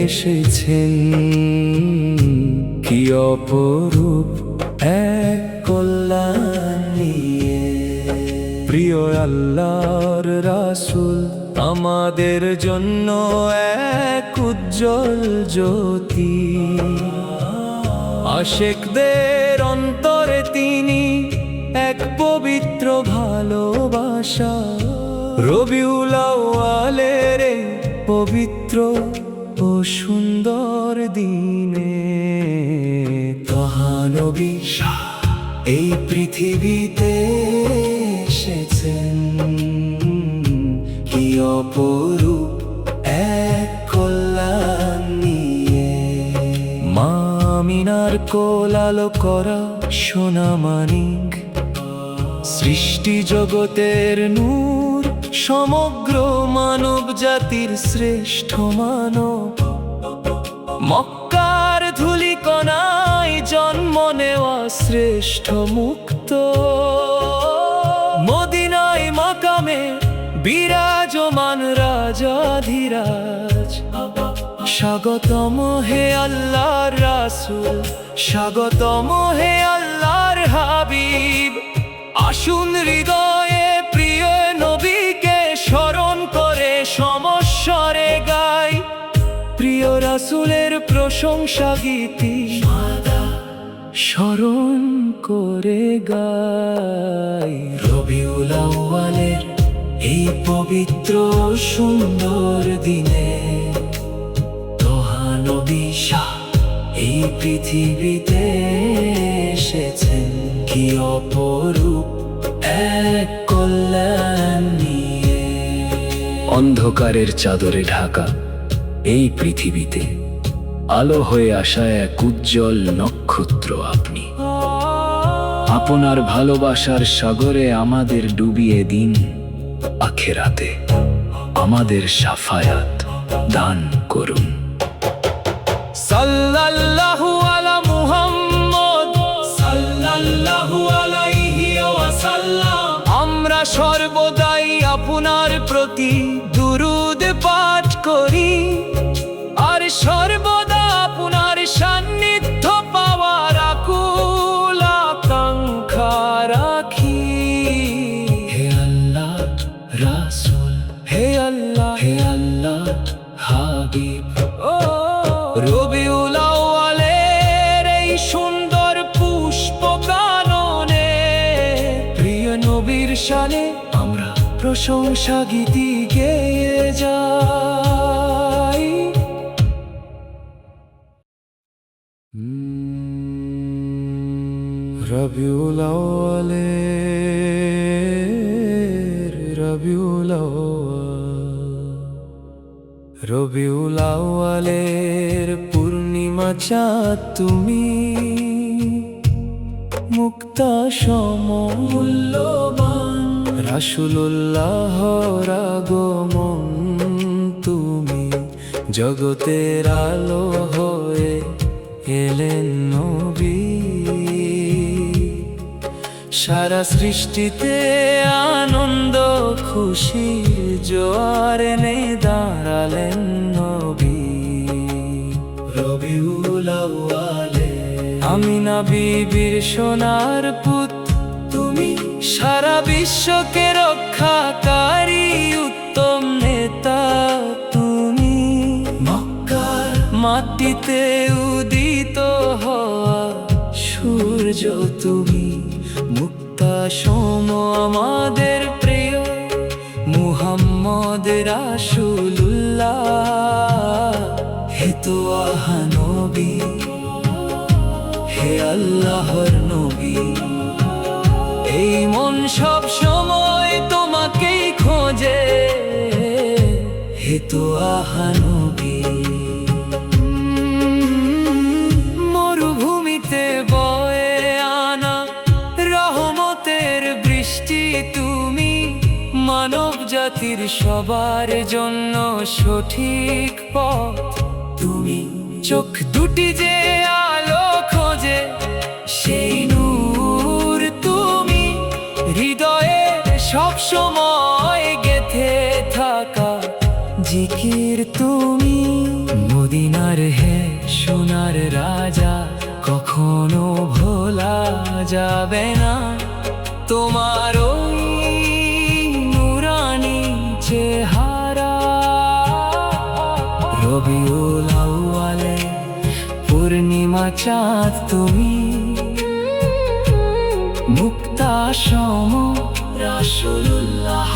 এসেছেন কি অপরূপ এক কল্যাণ নিয়ে প্রিয় আল্লাহর রাসূল আমাদের জন্য এক উজ্জ্বল জ্যোতি আশিকদের অন্তরে তিনি এক পবিত্র ভালোবাসা রবিউল আউয়ালের এই পবিত্র ও সুন্দর দিনে তাহা নবী এই পৃথিবীতে এসেছেন কি অপরূপ এক কল্যাণ নিয়ে মা আমিনার কোলালো করা সোনা মানিক সৃষ্টি জগতের নূর সমগ্র মানব জাতির শ্রেষ্ঠ মানব মক্কার ধূলিকণায় জন্ম নেওয়া শ্রেষ্ঠ মুক্ত মদিনায় মাকামে বিরাজমান রাজাধিরাজ স্বাগতম হে আল্লাহর রাসূল স্বাগতম হে আল্লাহর হাবিব আসুন হৃদয়ে প্রিয় নবীকে স্মরণ করে সমস্বরে গাই প্রিয় রাসূলের প্রশংসা গীতি স্মরণ করে গাই রবিউল আউয়ালের এই পবিত্র সুন্দর দিনে তোহা নবী শাহ এই পৃথিবীতে এসেছেন কি অপরূপ এক কল্যাণ নিয়ে অন্ধকারের চাদরে ঢাকা এই পৃথিবীতে আলো হয়ে আসা এক উজ্জ্বল নক্ষত্র আপনি আপনার ভালোবাসার সাগরে আমাদের ডুবিয়ে দিন আখিরাতে আমাদের শাফায়াত দান করুন সাল্লাল্লাহু আলা মুহাম্মদ সাল্লাল্লাহু আলাইহি ওয়াসাল্লাম আমরা সর্বদাই আপনার প্রতি দুরূদ পাঠ করি আর সর্বদা আপনার সান্নিধ্য পাওয়ার আকুল আকাঙ্ক্ষা রাখি হে আল্লাহ রাসূল হে আল্লাহ হাবিব রবিউল আউয়ালের এই সুন্দর পুষ্প কাননে প্রিয় নবীর শানে আমরা প্রশংসা গীতি গেয়ে যাই রবিউল আউয়ালের পূর্ণিমা চাঁদ তুমি মুক্তা সম মূল্যবান রাসূলুল্লাহর আগমন তুমি জগতের আলো হয়ে এলেন নবী সারা সৃষ্টিতে আনন্দ খুশির জোয়ার এনে দাঁড়ালেন নবী রবিউল আউয়ালে আমিনা বিবির সোনার পুত তুমি সারা বিশ্বকে রক্ষাকারী উত্তম নেতা তুমি মক্কার মাটিতে উদিত হওয়া সূর্য তুমি মুক্তা সম আমাদের প্রিয় মুহাম্মদ রাসূলুল্লাহ হে তোহা নবী হে আল্লাহর নবী এই মন সব সময় তোমাকেই খোঁজে হে তোহা নবী মরুভূমিতে বয়ে আনা রহমতের বৃষ্টি জাতির সবার জন্য সঠিক পথ তুমি। চোখ দুটি যে আলো খোঁজে সেই নূর তুমি, হৃদয়ে সব সময় গেথে থাকা জিকির তুমি। মদিনার হে সোনার রাজা, কখনো ভোলা যাবে না তোমার ওই নুরানি চেহারা। রবিউল আউয়ালে পূর্ণিমা চাঁদ তুমি, মুক্তা সম রাসূলুল্লাহ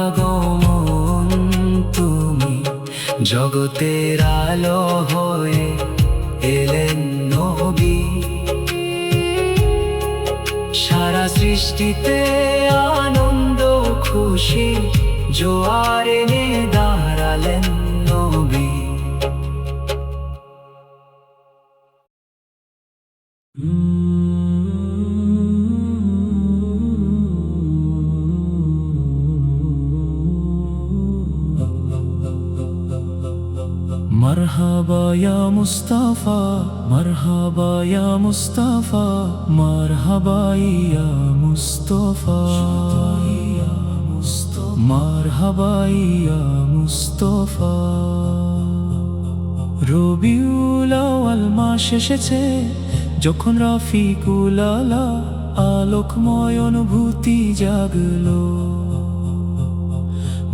আগমন তুমি। জগতের আলো হয়ে এলেন নবী, সারা সৃষ্টিতে আনন্দ খুশি জোয়ার এনে দাঁড়ালেন নবী। মারহাবা ইয়া মুস্তাফা, মারহাবা ইয়া মুস্তাফা, মারহাবা ইয়া মুস্তাফা, মারহাবা ইয়া মুস্তাফা। রবিউল আউয়াল মাস এসেছে, যখন রফিকুল আলা আলোকময় অনুভূতি জাগলো।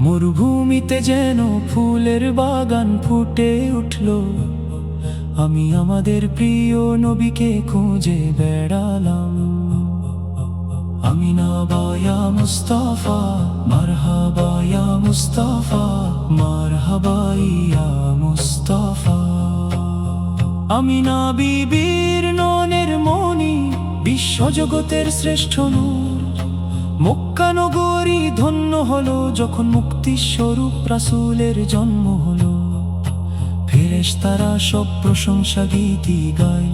মরুভূমিতে যেন ফুলের বাগান ফুটে উঠল, আমি আমাদের প্রিয় নবীকে খুঁজে বেড়ালাম। আমিনা ইয়া মুস্তাফা, মারহাবা ইয়া মুস্তাফা, মারহাবা ইয়া মুস্তাফা। আমিনা বিবির নয়নের মণি, বিশ্বজগতের শ্রেষ্ঠ নূর। মক্কা নগরী ধন্য হলো যখন মুক্তির স্বরূপ রাসূলের জন্ম হলো। ফেরেশতারা সব প্রশংসা গীতি গায়,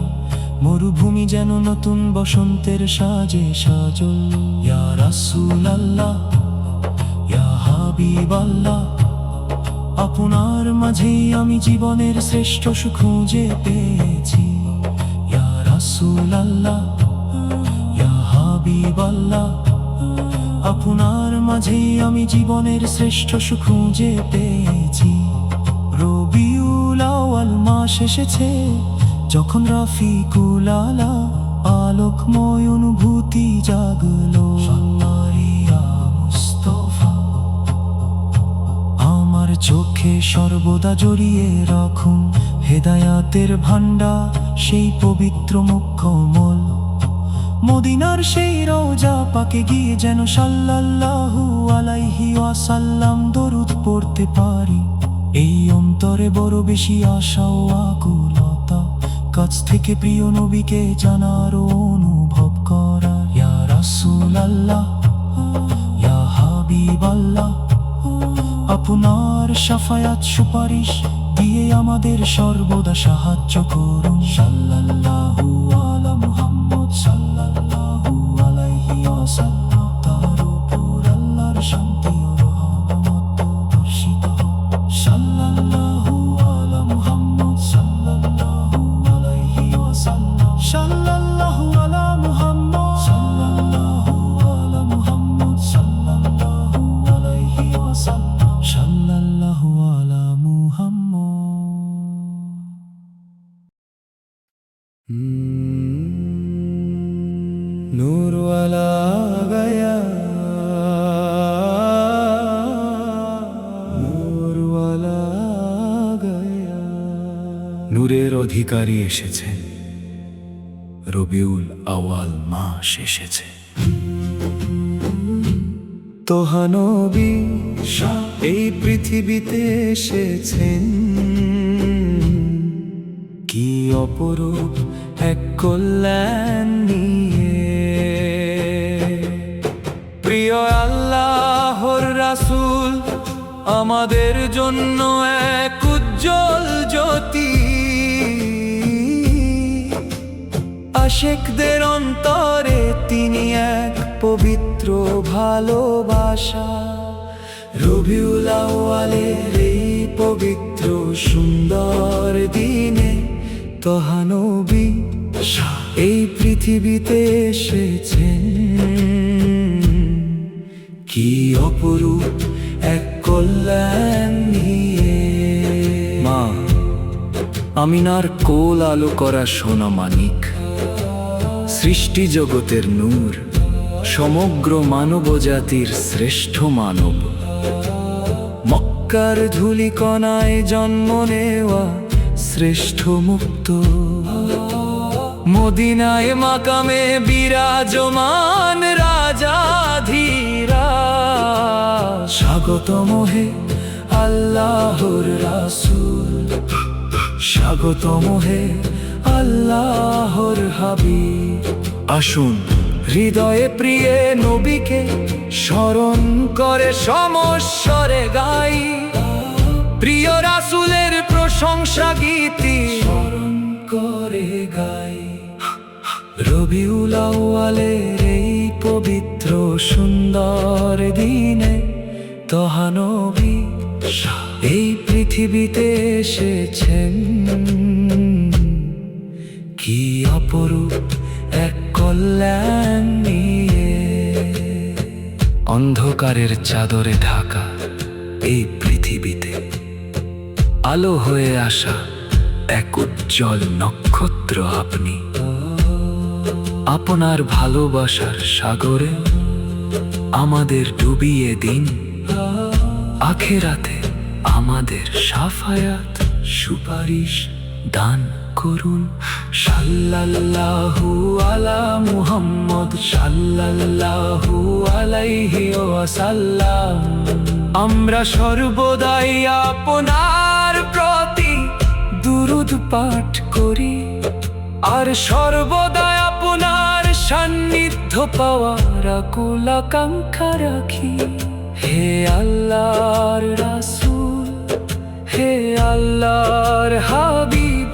মরুভূমি যেন নতুন বসন্তের সাজে সাজল। ইয়া রাসূলাল্লাহ, ইয়া হাবিবাল্লাহ, আপনার মাঝেই আমি জীবনের শ্রেষ্ঠ সুখ খুঁজে পেয়েছি। ইয়া রাসূলাল্লাহ, ইয়া হাবিবাল্লাহ, আপনার মাঝেই আমি জীবনের শ্রেষ্ঠ সুখ খুঁজে পেয়েছি। রবিউল আউয়াল মাস এসেছে, যখন রফিকুল আলা আলোকময় অনুভূতি জাগলো। আমার চোখে সর্বদা জড়িয়ে রাখুন হেদায়াতের ভান্ডার, সেই পবিত্র মুখমল। মদিনার সেই রওজা পাকে গিয়ে যেন সাল্লাল্লাহু আলাইহি ওয়াসাল্লাম দরুদ পড়তে পারি। এই অন্তরে বড় বেশি আশা ও আকুলতা, কাছ থেকে প্রিয় নবীকে জানার ও অনুভব করা। ইয়া রাসূলাল্লাহ, ইয়া হাবিবাল্লাহ, আপনার শাফায়াত সুপারিশ দিয়ে আমাদের সর্বদা সাহায্য করুন। সাল্লাল্লাহু আলা মুহাম্মদ সাল্লাল্লাহু আলাইহি ওয়াসাল্লাম। তার উপর আল্লাহর শান্তি ও রহমত বর্ষিত হোক। সাল্লাল্লাহু আলা মুহাম্মদ সাল্লাল্লাহু আলাইহি ওয়াসাল্লাম। সাল্লাল্লাহু আলা মুহাম্মদ সাল্লাল্লাহু আলা মুহাম্মদ সাল্লাল্লাহু আলাইহি ওয়াসাল্লাম। সাল্লাল্লাহু আলা মুহাম্মদ। नूर वाला गया, नूर वाला गया। নূরের অধিকারী এসেছেন, রবিউল আউয়াল মাস এসেছে। তোহা নবী এই পৃথিবীতে এসেছেন, কি অপরূপ এক কল্যাণ নিয়ে। প্রিয় আল্লাহর রাসূল আমাদের জন্য এক উজ্জ্বল জ্যোতি, আশিকদের অন্তরে তিনি এক পবিত্র ভালোবাসা। রবিউল আউয়ালের এই পবিত্র সুন্দর দিনে তহা নবী এই পৃথিবীতে এসেছেন। কি অপরূপ এক কল্যাণ নিয়ে। মা আমিনার কোল আলো করা সোনা মানিক, সৃষ্টি জগতের নূর, সমগ্র মানব জাতির শ্রেষ্ঠ মানব। মক্কার ধূলিকণায় জন্ম নেওয়া শ্রেষ্ঠ মুক্ত, মদিনায় মাকামে বিরাজমান রাজাধীরা। স্বাগতম হে আল্লাহর রাসূল, স্বাগতম হে আল্লাহর হাবিব। আসুন হৃদয়ে প্রিয় নবীকে স্মরণ করে সমস্বরে গাই, প্রিয় রাসূলের প্রশংসা গীতি স্মরণ করে গাই। রবিউল আউয়ালের এই পবিত্র সুন্দর দিনে তহা নবী এই পৃথিবীতে এসেছেন। কি অপরূপ এক কল্যাণ নিয়ে। অন্ধকারের চাদরে ঢাকা এই পৃথিবীতে আলো হয়ে আসা এক উজ্জ্বল নক্ষত্র আপনি। আপনার ভালোবাসার সাগরে আমাদের ডুবিয়ে দিন, আখেরাতে আমাদের শাফায়াত সুপারিশ দান করুন। সাল্লাল্লাহু আলা মুহাম্মদ সাল্লাল্লাহু আলাইহি ওয়াসাল্লাম। আমরা সর্বদাই আপনার প্রতি দুরূদ পাঠ করি, আর সর্বদা আপনার সান্নিধ্য পাওয়ার আকুল আকাঙ্ক্ষা রাখি। হে আল্লাহর রাসূল, হে আল্লাহর হাবিব,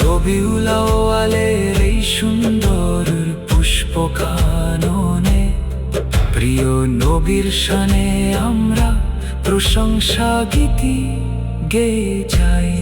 রবিউল আউয়ালের এই সুন্দর পুষ্প কাননে প্রিয় নবীর শানে আমরা প্রশংসা গীতি গেয়ে যাই।